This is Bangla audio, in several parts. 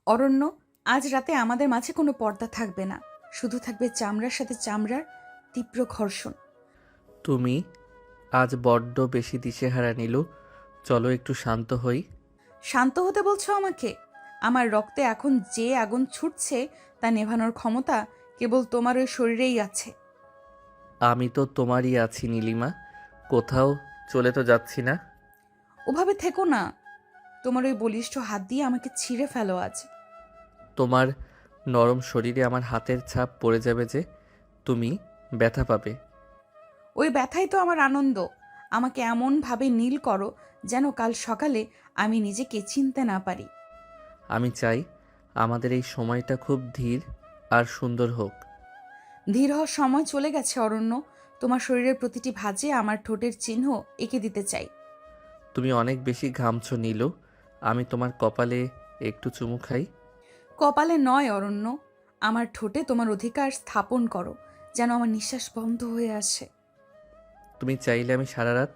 অরণ্য, আজ রাতে আমাদের মাঝে কোনো পর্দা থাকবে না, শুধু থাকবে চামড়ার সাথে চামড়ার তীব্র ঘর্ষণ। তুমি আজ বড্ড বেশি দিশেহারা নীলু। চলো একটু শান্ত হই। শান্ত হতে বলছো আমাকে? আমার রক্তে এখন যে আগুন ছুটছে তা নেভানোর ক্ষমতা কেবল তোমার ওই শরীরেই আছে। আমি তো তোমারই আছি নীলিমা, কোথাও চলে তো যাচ্ছি না। ওভাবে থেকো না, তোমার ওই বলিষ্ঠ হাত দিয়ে আমাকে ছিঁড়ে ফেলো আজ। তোমার নরম শরীরে আমার হাতের ছাপ পড়ে যাবে যে, তুমি ব্যথা পাবে। ওই ব্যথাই তো আমার আনন্দ। আমাকে এমনভাবে নীল করো যেন কাল সকালে আমি নিজেকে চিনতে না পারি। আমি চাই আমাদের এই সময়টা খুব ধীর আর সুন্দর হোক। ধীর হওয়ার সময় চলে গেছে অরণ্য। তোমার শরীরের প্রতিটি ভাঁজে আমার ঠোঁটের চিহ্ন এঁকে দিতে চাই। তুমি অনেক বেশি ঘামছো নীলু, আমি তোমার কপালে একটু চুমু খাই। কপালে নয় অরণ্য, আমার ঠোঁটে তোমার অধিকার স্থাপন করো, যেন আমার নিঃশ্বাস বন্ধ হয়ে আসে। তুমি চাইলে আমি সারা রাত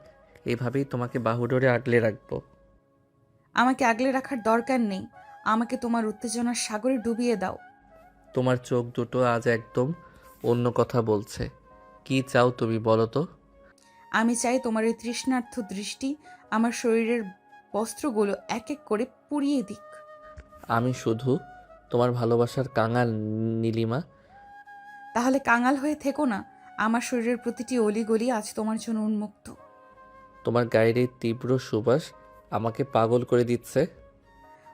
এভাবেই তোমাকে বাহুডোরে আগলে রাখবো। আমাকে আগলে রাখার দরকার নেই, আমাকে তোমার উত্তেজনার সাগরে ডুবিয়ে দাও। তোমার চোখ দুটো আজ একদম অন্য কথা বলছে। কি চাও তুমি বলো তো? আমি চাই তোমার এই তৃষ্ণার্থ দৃষ্টি আমার শরীরের বস্ত্রগুলো এক এক করে পুড়িয়ে দিক। আমি শুধু তোমার ভালোবাসার কাঙাল নীলিমা। তাহলে কাঙাল হয়ে থেকো না, আমার শরীরের প্রতিটি অলিগলি আজ তোমার জন্য উন্মুক্ত। তোমার গায়ের এই তীব্র সুবাস আমাকে পাগল করে দিচ্ছে।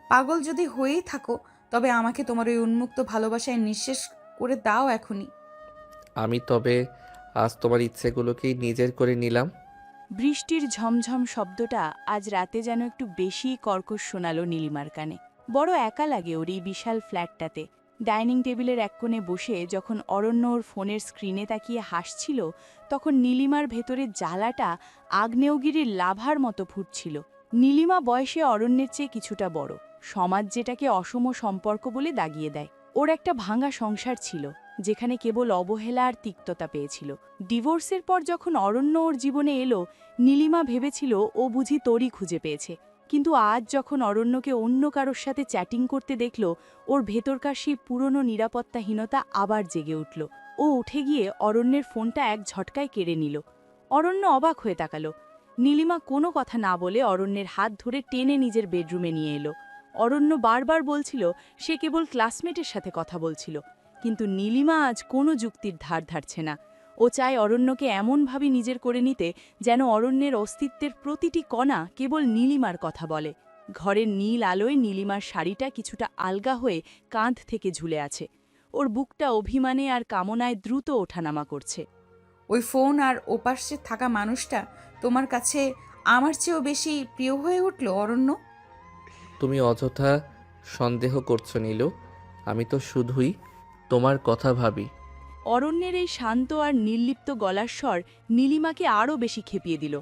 পাগল যদি হয়েই থাকো, তবে আমাকে তোমার ওই উন্মুক্ত ভালোবাসায় নিঃশেষ করে দাও এখনই। আমি তবে আজ তোমার ইচ্ছেগুলোকেই নিজের করে নিলাম। বৃষ্টির ঝমঝম শব্দটা আজ রাতে যেন একটু বেশিই কর্কশ শোনালো নীলিমার কানে। বড় একা লাগে ওর এই বিশাল ফ্ল্যাটটাতে। ডাইনিং টেবিলের এক কোণে বসে যখন অরণ্য ওর ফোনের স্ক্রিনে তাকিয়ে হাসছিল, তখন নীলিমার ভেতরে জ্বালাটা আগ্নেয়গিরির লাভার মতো ফুটছিল। নীলিমা বয়সে অরণ্যের চেয়ে কিছুটা বড়, সমাজ যেটাকে অসম সম্পর্ক বলে দাগিয়ে দেয়। ওর একটা ভাঙা সংসার ছিল, যেখানে কেবল অবহেলা আর তিক্ততা পেয়েছিল। ডিভোর্সের পর যখন অরণ্য ওর জীবনে এলো, নীলিমা ভেবেছিল ও বুঝি তোরই খুঁজে পেয়েছে। কিন্তু আজ যখন অরণ্যকে অন্য কারোর সাথে চ্যাটিং করতে দেখল, ওর ভেতরকার সেই পুরনো নিরাপত্তাহীনতা আবার জেগে উঠল। ও উঠে গিয়ে অরণ্যের ফোনটা এক ঝটকায় কেড়ে নিল। অরণ্য অবাক হয়ে তাকালো। নীলিমা কোনো কথা না বলে অরণ্যের হাত ধরে টেনে নিজের বেডরুমে নিয়ে এলো। অরণ্য বারবার বলছিল সে কেবল ক্লাসমেটের সাথে কথা বলছিল, কিন্তু নীলিমা আজ কোনো যুক্তির ধার ধারছে না। ও চায় অরণ্যকে এমনভাবে নিজের করে নিতে যেন অরণ্যের অস্তিত্বের প্রতিটি কণা কেবল নীলিমার কথা বলে। ঘরের নীল আলোয় নীলিমার শাড়িটা কিছুটা আলগা হয়ে কাঁধ থেকে ঝুলে আছে। ওর বুকটা অভিমানে আর কামনায় দ্রুত ওঠানামা করছে। ওই ফোন আর ওপাশে থাকা মানুষটা তোমার কাছে আমার চেয়েও বেশি প্রিয় হয়ে উঠল অরণ্য। তুমি অযথা সন্দেহ করছো নীলু, আমি তো শুধুই তোমার কথা ভাবি। অরণ্যের এই শান্ত আর নির্লিপ্ত গলার স্বর নীলিমাকে আরও বেশি খেপিয়ে দিল।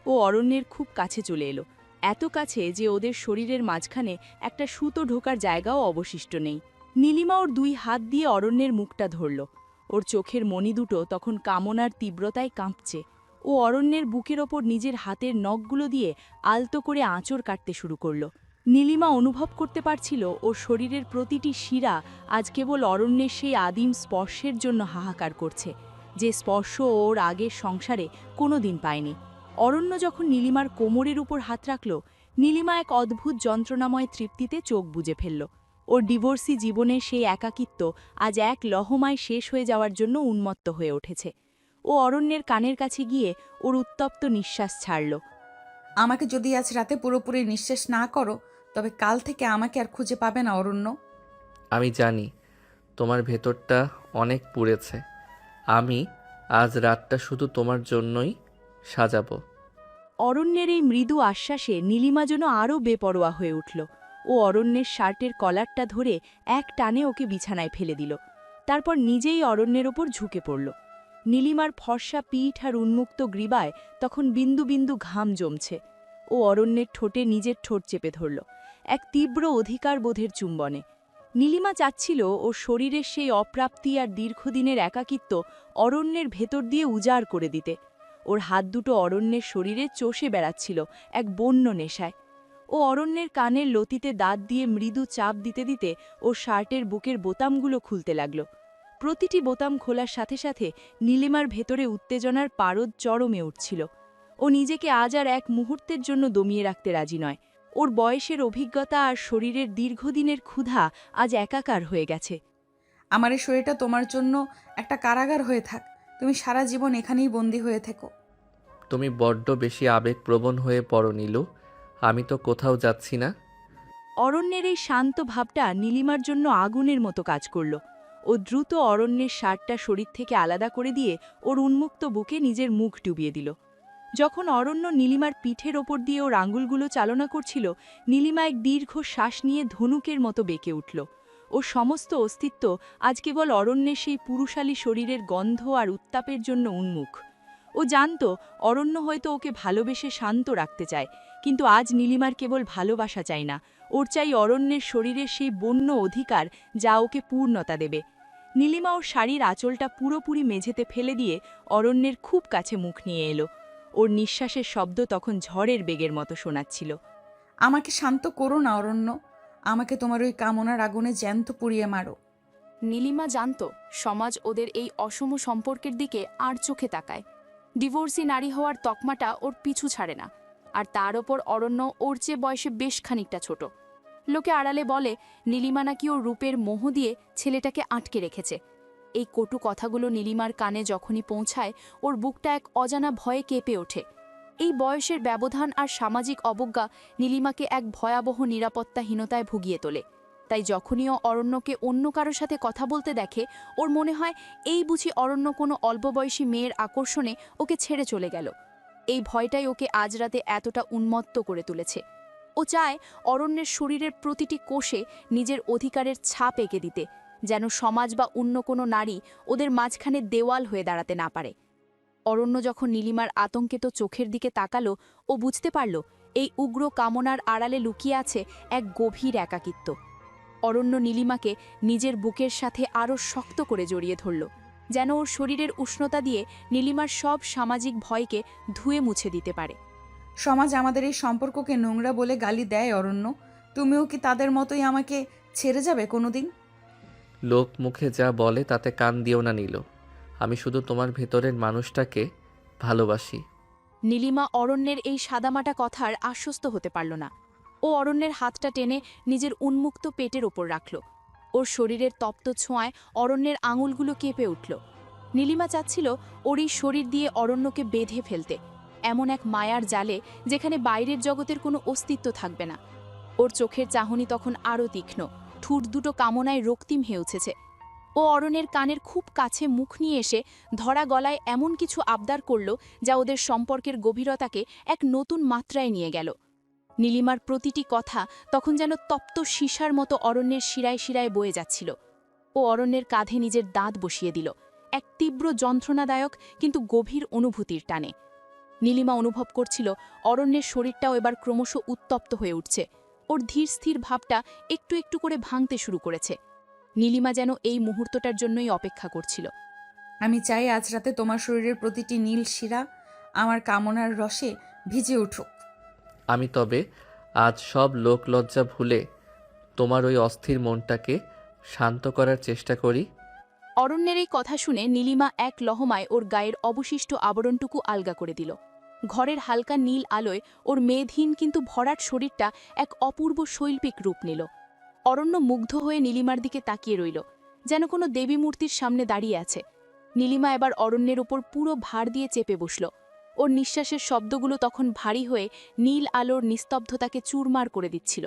ও অরণ্যের খুব কাছে চলে এলো, এত কাছে যে ওদের শরীরের মাঝখানে একটা সুতো ঢোকার জায়গাও অবশিষ্ট নেই। নীলিমা ওর দুই হাত দিয়ে অরণ্যের মুখটা ধরল। ওর চোখের মণি দুটো তখন কামনার তীব্রতায় কাঁপছে। ও অরণ্যের বুকের ওপর নিজের হাতের নখগুলো দিয়ে আলতো করে আঁচড় কাটতে শুরু করল। নীলিমা অনুভব করতে পারছিল ওর শরীরের প্রতিটি শিরা আজ কেবল অরণ্যের সেই আদিম স্পর্শের জন্য হাহাকার করছে, যে স্পর্শ ওর আগের সংসারে কোনো দিন পায়নি। অরণ্য যখন নীলিমার কোমরের উপর হাত রাখল, নীলিমা এক অদ্ভুত যন্ত্রণাময় তৃপ্তিতে চোখ বুজে ফেলল। ওর ডিভোর্সি জীবনের সেই একাকিত্ব আজ এক লহমায় শেষ হয়ে যাওয়ার জন্য উন্মত্ত হয়ে উঠেছে। ও অরণ্যের কানের কাছে গিয়ে ওর উত্তপ্ত নিঃশ্বাস ছাড়ল। আমাকে যদি আজ রাতে পুরোপুরি নিঃশেষ না করো, তবে কাল থেকে আমাকে আর খুঁজে পাবে না অরণ্য। আমি জানি তোমার ভেতরটা অনেক পুড়েছে। আমি আজ রাতটা শুধু তোমার জন্যই সাজাবো। অরণ্যের এই মৃদু আশ্বাসে নীলিমা যেন আরও বেপরোয়া হয়ে উঠল। ও অরণ্যের শার্টের কলারটা ধরে এক টানে ওকে বিছানায় ফেলে দিল। তারপর নিজেই অরণ্যের ওপর ঝুঁকে পড়ল। নীলিমার ফর্সা পিঠ আর উন্মুক্ত গ্রীবায় তখন বিন্দু বিন্দু ঘাম জমছে। ও অরণ্যের ঠোঁটে নিজের ঠোঁট চেপে ধরল, এক তীব্র অধিকারবোধের চুম্বনে। নীলিমা চাচ্ছিল ওর শরীরের সেই অপ্রাপ্তি আর দীর্ঘদিনের একাকিত্ব অরণ্যের ভেতর দিয়ে উজাড় করে দিতে। ওর হাত দুটো অরণ্যের শরীরে চষে বেড়াচ্ছিল এক বন্য নেশায়। ও অরণ্যের কানের লতিতে দাঁত দিয়ে মৃদু চাপ দিতে দিতে ওর শার্টের বুকের বোতামগুলো খুলতে লাগল। প্রতিটি বোতাম খোলার সাথে সাথে নীলিমার ভেতরে উত্তেজনার পারদ চরমে উঠছিল। ও নিজেকে আজ আর এক মুহূর্তের জন্য দমিয়ে রাখতে রাজি নয়। ওর বয়সের অভিজ্ঞতা আর শরীরের দীর্ঘদিনের ক্ষুধা আজ একাকার হয়ে গেছে। আমার এই শরীরটা তোমার জন্য একটা কারাগার হয়ে থাক, তুমি সারা জীবন এখানেই বন্দি হয়ে থেকো। তুমি বড্ড বেশি আবেগপ্রবণ হয়ে পড়ো নীলু। আমি তো কোথাও যাচ্ছি না। অরণ্যের এই শান্ত ভাবটা নীলিমার জন্য আগুনের মতো কাজ করল। ও দ্রুত অরণ্যের শার্টটা শরীর থেকে আলাদা করে দিয়ে ওর উন্মুক্ত বুকে নিজের মুখ ডুবিয়ে দিল। যখন অরণ্য নীলিমার পিঠের ওপর দিয়ে ওর আঙুলগুলো চালনা করছিল, নীলিমা এক দীর্ঘ শ্বাস নিয়ে ধনুকের মতো বেঁকে উঠল। ওর সমস্ত অস্তিত্ব আজ কেবল অরণ্যের সেই পুরুষালী শরীরের গন্ধ আর উত্তাপের জন্য উন্মুখ। ও জানত অরণ্য হয়তো ওকে ভালোবেসে শান্ত রাখতে চায়, কিন্তু আজ নীলিমার কেবল ভালোবাসা চাই না, ওর চাই অরণ্যের শরীরের সেই বন্য অধিকার যা ওকে পূর্ণতা দেবে। নীলিমা ওর শাড়ির আঁচলটা পুরোপুরি মেঝেতে ফেলে দিয়ে অরণ্যের খুব কাছে মুখ নিয়ে এলো। ওর নিঃশ্বাসের শব্দ তখন ঝড়ের বেগের মতো শোনাচ্ছিল। আমাকে শান্ত করো না অরণ্য, আমাকে তোমার ওই কামনার আগুনে জ্যান্ত পুড়িয়ে মারো। নীলিমা জানত সমাজ ওদের এই অসম সম্পর্কের দিকে আর চোখে তাকায়। ডিভোর্সি নারী হওয়ার তকমাটা ওর পিছু ছাড়ে না, আর তার ওপর অরণ্য ওর চেয়ে বয়সে বেশ খানিকটা ছোট। লোকে আড়ালে বলে নীলিমা নাকি ওর রূপের মোহ দিয়ে ছেলেটাকে আটকে রেখেছে। এই কটু কথাগুলো নীলিমার কানে যখনই পৌঁছায়, ওর বুকটা এক অজানা ভয়ে কেঁপে ওঠে। এই বয়সের ব্যবধান আর সামাজিক অবজ্ঞা নীলিমাকে এক ভয়াবহ নিরাপত্তাহীনতায় ভুগিয়ে তোলে। তাই যখনই ও অরণ্যকে অন্য কারোর সাথে কথা বলতে দেখে, ওর মনে হয় এই বুঝি অরণ্য কোনো অল্পবয়সী মেয়ের আকর্ষণে ওকে ছেড়ে চলে গেল। এই ভয়টাই ওকে আজ রাতে এতটা উন্মত্ত করে তুলেছে। ও চায় অরণ্যের শরীরের প্রতিটি কোষে নিজের অধিকারের ছাপ এঁকে দিতে, যেন সমাজ বা অন্য কোনো নারী ওদের মাঝখানে দেওয়াল হয়ে দাঁড়াতে না পারে। অরণ্য যখন নীলিমার আতঙ্কিত চোখের দিকে তাকালো, ও বুঝতে পারল এই উগ্র কামনার আড়ালে লুকিয়ে আছে এক গভীর একাকিত্ব। অরণ্য নীলিমাকে নিজের বুকের সাথে আরও শক্ত করে জড়িয়ে ধরল, যেন ওর শরীরের উষ্ণতা দিয়ে নীলিমার সব সামাজিক ভয়কে ধুয়ে মুছে দিতে পারে। সমাজ আমাদের এই সম্পর্ককে নোংরা বলে গালি দেয় অরণ্য, তুমিও কি তাদের মতোই আমাকে ছেড়ে যাবে কোনোদিন? লোক মুখে যা বলে তাতে কান দিও না নীলু। আমি শুধু তোমার ভেতরের মানুষটাকে ভালোবাসি। নীলিমা অরণ্যের এই সাদামাটা কথার আশ্বস্ত হতে পারল না। ও অরণ্যের হাতটা টেনে নিজের উন্মুক্ত পেটের ওপর রাখল। ওর শরীরের তপ্ত ছোঁয়ায় অরণ্যের আঙুলগুলো কেঁপে উঠল। নীলিমা চাচ্ছিল ওর এই শরীর দিয়ে অরণ্যকে বেঁধে ফেলতে, এমন এক মায়ার জালে যেখানে বাইরের জগতের কোনো অস্তিত্ব থাকবে না। ওর চোখের চাহনি তখন আরও তীক্ষ্ণ, ঠুট দুটো কামনায় রক্তিম হয়ে উঠেছে। ও অরণ্যের কানের খুব কাছে মুখ নিয়ে এসে ধরা গলায় এমন কিছু আবদার করল যা ওদের সম্পর্কের গভীরতাকে এক নতুন মাত্রায় নিয়ে গেল। নীলিমার প্রতিটি কথা তখন যেন তপ্ত সীসার মতো অরণ্যের শিরায় শিরায় বয়ে যাচ্ছিল। ও অরণ্যের কাঁধে নিজের দাঁত বসিয়ে দিল, এক তীব্র যন্ত্রণাদায়ক কিন্তু গভীর অনুভূতির টানে। নীলিমা অনুভব করছিল অরণ্যের শরীরটাও এবার ক্রমশ উত্তপ্ত হয়ে উঠছে। ওর ধীর স্থির ভাবটা একটু একটু করে ভাঙতে শুরু করেছে। নীলিমা যেন এই মুহূর্তটার জন্যই অপেক্ষা করছিল। আমি চাই আজ রাতে তোমার শরীরের প্রতিটি নীল শিরা আমার কামনার রসে ভিজে উঠুক। আমি তবে আজ সব লোক লজ্জা ভুলে তোমার ওই অস্থির মনটাকে শান্ত করার চেষ্টা করি। অরণ্যের এই কথা শুনে নীলিমা এক লহমায় ওর গায়ের অবশিষ্ট আবরণটুকু আলগা করে দিল। ঘরের হালকা নীল আলোয় ওর মেদহীন কিন্তু ভরাট শরীরটা এক অপূর্ব শৈল্পিক রূপ নিল। অরণ্য মুগ্ধ হয়ে নীলিমার দিকে তাকিয়ে রইল, যেন কোনো দেবী মূর্তির সামনে দাঁড়িয়ে আছে। নীলিমা এবার অরণ্যের ওপর পুরো ভার দিয়ে চেপে বসল। ওর নিঃশ্বাসের শব্দগুলো তখন ভারী হয়ে নীল আলোর নিস্তব্ধতাকে চুরমার করে দিচ্ছিল।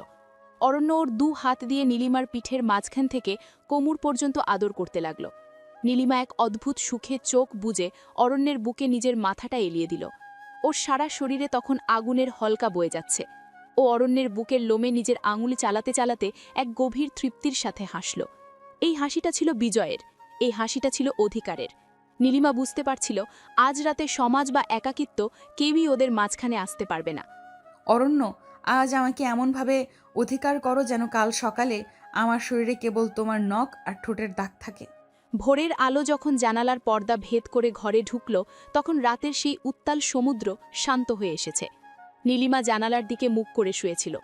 অরণ্য ওর দু হাত দিয়ে নীলিমার পিঠের মাঝখান থেকে কোমর পর্যন্ত আদর করতে লাগল। নীলিমা এক অদ্ভুত সুখে চোখ বুজে অরণ্যের বুকে নিজের মাথাটা এলিয়ে দিল। ওর সারা শরীরে তখন আগুনের হলকা বয়ে যাচ্ছে। ও অরণ্যের বুকের লোমে নিজের আঙুলি চালাতে চালাতে এক গভীর তৃপ্তির সাথে হাসল। এই হাসিটা ছিল বিজয়ের, এই হাসিটা ছিল অধিকারের। নীলিমা বুঝতে পারছিল আজ রাতে সমাজ বা একাকিত্ব কেউই ওদের মাঝখানে আসতে পারবে না। অরণ্য, আজ আমাকে এমনভাবে অধিকার করো যেন কাল সকালে আমার শরীরে কেবল তোমার নখ আর ঠোঁটের দাগ থাকে। ভোরের আলো যখন জানালার পর্দা ভেদ করে ঘরে ঢুকল, তখন রাতের সেই উত্তাল সমুদ্র শান্ত হয়ে এসেছে। নীলিমা জানালার দিকে মুখ করে শুয়েছিল।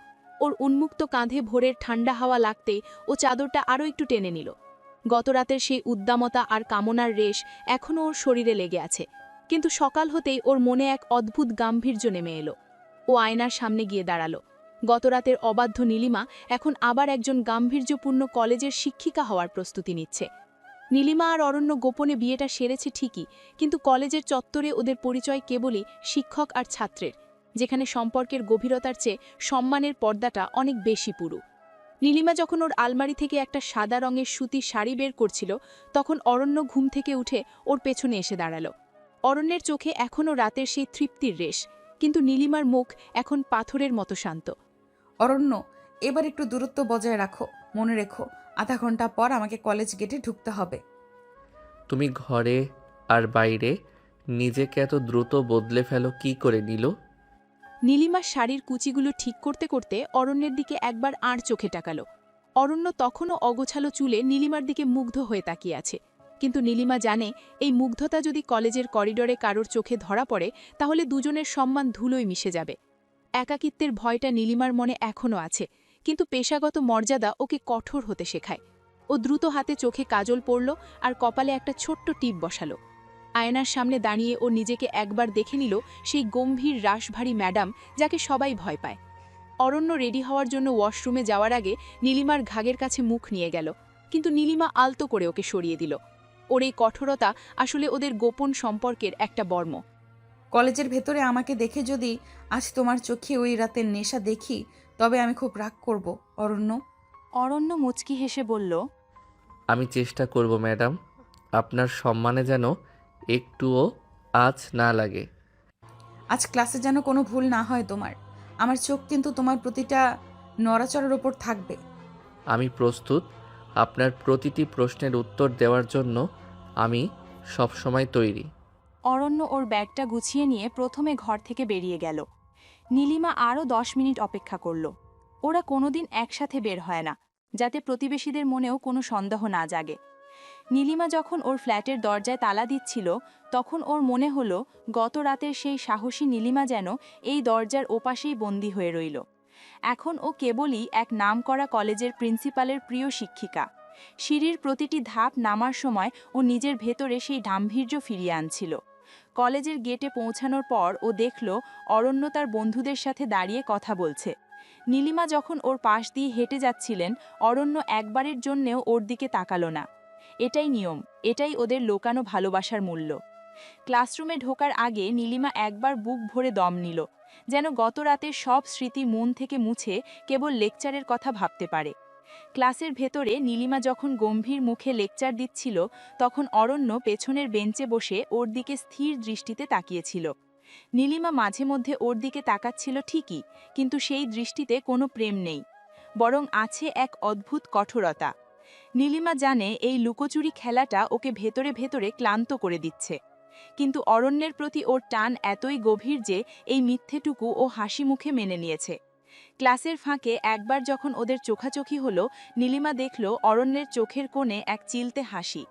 ওর উন্মুক্ত কাঁধে ভোরের ঠান্ডা হাওয়া লাগতেই ও চাদরটা আরও একটু টেনে নিল। গতরাতের সেই উদ্দামতা আর কামনার রেশ এখনও ওর শরীরে লেগে আছে, কিন্তু সকাল হতেই ওর মনে এক অদ্ভুত গাম্ভীর্য নেমে এলো। ও আয়নার সামনে গিয়ে দাঁড়ালো। গতরাতের অবাধ্য নীলিমা এখন আবার একজন গাম্ভীর্যপূর্ণ কলেজের শিক্ষিকা হওয়ার প্রস্তুতি নিচ্ছে। নীলিমা আর অরণ্য গোপনে বিয়েটা সেরেছে ঠিকই, কিন্তু কলেজের চত্বরে ওদের পরিচয় কেবলই শিক্ষক আর ছাত্রের, যেখানে সম্পর্কের গভীরতার চেয়ে সম্মানের পর্দাটা অনেক বেশি পুরু। নীলিমা যখন ওর আলমারি থেকে একটা সাদা রঙের সুতির শাড়ি বের করছিল, তখন অরণ্য ঘুম থেকে উঠে ওর পেছনে এসে দাঁড়ালো। অরণ্যের চোখে এখনও রাতের সেই তৃপ্তির রেশ, কিন্তু নীলিমার মুখ এখন পাথরের মতো শান্ত। অরণ্য, এবার একটু দূরত্ব বজায় রাখো। মনে রেখো, আধা ঘন্টা পর আমাকে কলেজ গেটে ঢুকতে হবে। তুমি ঘরে আর বাইরে নিজেকে এত দ্রুত বদলে ফেলো কি করে নীলু? নীলিমার শাড়ির কুচিগুলো ঠিক করতে করতে অরণ্যের দিকে একবার আর চোখে তাকালো। অরণ্য তখনও অগোছালো চুলে নীলিমার দিকে মুগ্ধ হয়ে তাকিয়ে আছে, কিন্তু নীলিমা জানে এই মুগ্ধতা যদি কলেজের করিডোরে কারোর চোখে ধরা পড়ে তাহলে দুজনের সম্মান ধুলোয় মিশে যাবে। একাকিত্বের ভয়টা নীলিমার মনে এখনও আছে, কিন্তু পেশাগত মর্যাদা ওকে কঠোর হতে শেখায়। ও দ্রুত হাতে চোখে কাজল পরল আর কপালে একটা ছোট্ট টিপ বসালো। আয়নার সামনে দাঁড়িয়ে ও নিজেকে একবার দেখে নিল সেই গম্ভীর রাশভারী ম্যাডাম যাকে সবাই ভয় পায়। অরণ্য রেডি হওয়ার জন্য ওয়াশরুমে যাওয়ার আগে নীলিমার ঘাগের কাছে মুখ নিয়ে গেল, কিন্তু নীলিমা আলতো করে ওকে সরিয়ে দিল। ওর এই কঠোরতা আসলে ওদের গোপন সম্পর্কের একটা বর্ম। কলেজের ভেতরে আমাকে দেখে যদি আজ তোমার চোখে ওই রাতের নেশা দেখি, তবে আমি খুব রাগ করব। অরণ্য। অরণ্য মুচকি হেসে বলল, আমি চেষ্টা করব ম্যাডাম, আপনার সম্মানে যেন একটুও আঁচ না লাগে। আজ ক্লাসে যেন কোনো ভুল না হয় তোমার। আমার চোখ কিন্তু তোমার প্রতিটা নড়াচড়ার ওপর থাকবে। আমি প্রস্তুত, আপনার প্রতিটি প্রশ্নের উত্তর দেওয়ার জন্য আমি সবসময় তৈরি। অরণ্য ওর ব্যাগটা গুছিয়ে নিয়ে প্রথমে ঘর থেকে বেরিয়ে গেল। নীলিমা আরও 10 মিনিট অপেক্ষা করল। ওরা কোনোদিন একসাথে বের হয় না, যাতে প্রতিবেশীদের মনেও কোনো সন্দেহ না জাগে। নীলিমা যখন ওর ফ্ল্যাটের দরজায় তালা দিচ্ছিল, তখন ওর মনে হলো গত রাতের সেই সাহসী নীলিমা যেন এই দরজার ওপাশেই বন্দী হয়ে রইল। এখন ও কেবলই এক নামকরা কলেজের প্রিন্সিপালের প্রিয় শিক্ষিকা। সিঁড়ির প্রতিটি ধাপ নামার সময় ও নিজের ভেতরে সেই গাম্ভীর্য ফিরিয়ে আনছিল। কলেজের গেটে পৌঁছানোর পর ও দেখল অরণ্য তার বন্ধুদের সাথে দাঁড়িয়ে কথা বলছে। নীলিমা যখন ওর পাশ দিয়ে হেঁটে যাচ্ছিলেন, অরণ্য একবারের জন্যেও ওর দিকে তাকালো না। এটাই নিয়ম, এটাই ওদের লোকানো ভালোবাসার মূল্য। ক্লাসরুমে ঢোকার আগে নীলিমা একবার বুক ভরে দম নিল, যেন গত রাতের সব স্মৃতি মন থেকে মুছে কেবল লেকচারের কথা ভাবতে পারে। ক্লাসের ভেতরে নীলিমা যখন গম্ভীর মুখে লেকচার দিচ্ছিল, তখন অরণ্য পেছনের বেঞ্চে বসে ওর দিকে স্থির দৃষ্টিতে তাকিয়েছিল। নীলিমা মাঝে মধ্যে ওর দিকে তাকাচ্ছিল ঠিকই, কিন্তু সেই দৃষ্টিতে কোনো প্রেম নেই, বরং আছে এক অদ্ভুত কঠোরতা। নীলিমা জানে এই লুকোচুরি খেলাটা ওকে ভেতরে ভেতরে ক্লান্ত করে দিচ্ছে, কিন্তু অরণ্যের প্রতি ওর টান এতই গভীর যে এই মিথ্যেটুকু ও হাসি মুখে মেনে নিয়েছে। ক্লাসের ফাঁকে একবার যখন ওদের চোখাচোখি হলো, নীলিমা দেখল অরণ্যের চোখের কোণে এক চিলতে হাসি।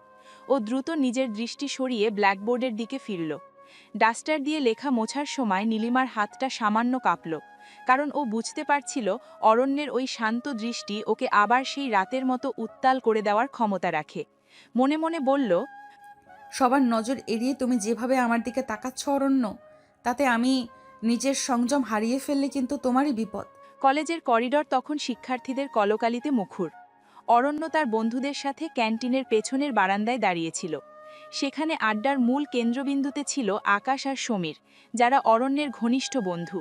ও দ্রুত নিজের দৃষ্টি সরিয়ে ব্ল্যাকবোর্ডের দিকে ফিরল। ডাস্টার দিয়ে লেখা মোছার সময় নীলিমার হাতটা সামান্য কাঁপল, কারণ ও বুঝতে পারছিল অরণ্যের ওই শান্ত দৃষ্টি ওকে আবার সেই রাতের মতো উত্তাল করে দেওয়ার ক্ষমতা রাখে। মনে মনে বলল, সবার নজর এড়িয়ে তুমি যেভাবে আমার দিকে তাকাচ্ছ অরণ্য, তাতে আমি নিজের সংযম হারিয়ে ফেললে কিন্তু তোমারই বিপদ। কলেজের করিডর তখন শিক্ষার্থীদের কলকালিতে মুখর। অরণ্য তার বন্ধুদের সাথে ক্যান্টিনের পেছনের বারান্দায় দাঁড়িয়েছিল। সেখানে আড্ডার মূল কেন্দ্রবিন্দুতে ছিল আকাশ আর সমীর, যারা অরণ্যের ঘনিষ্ঠ বন্ধু।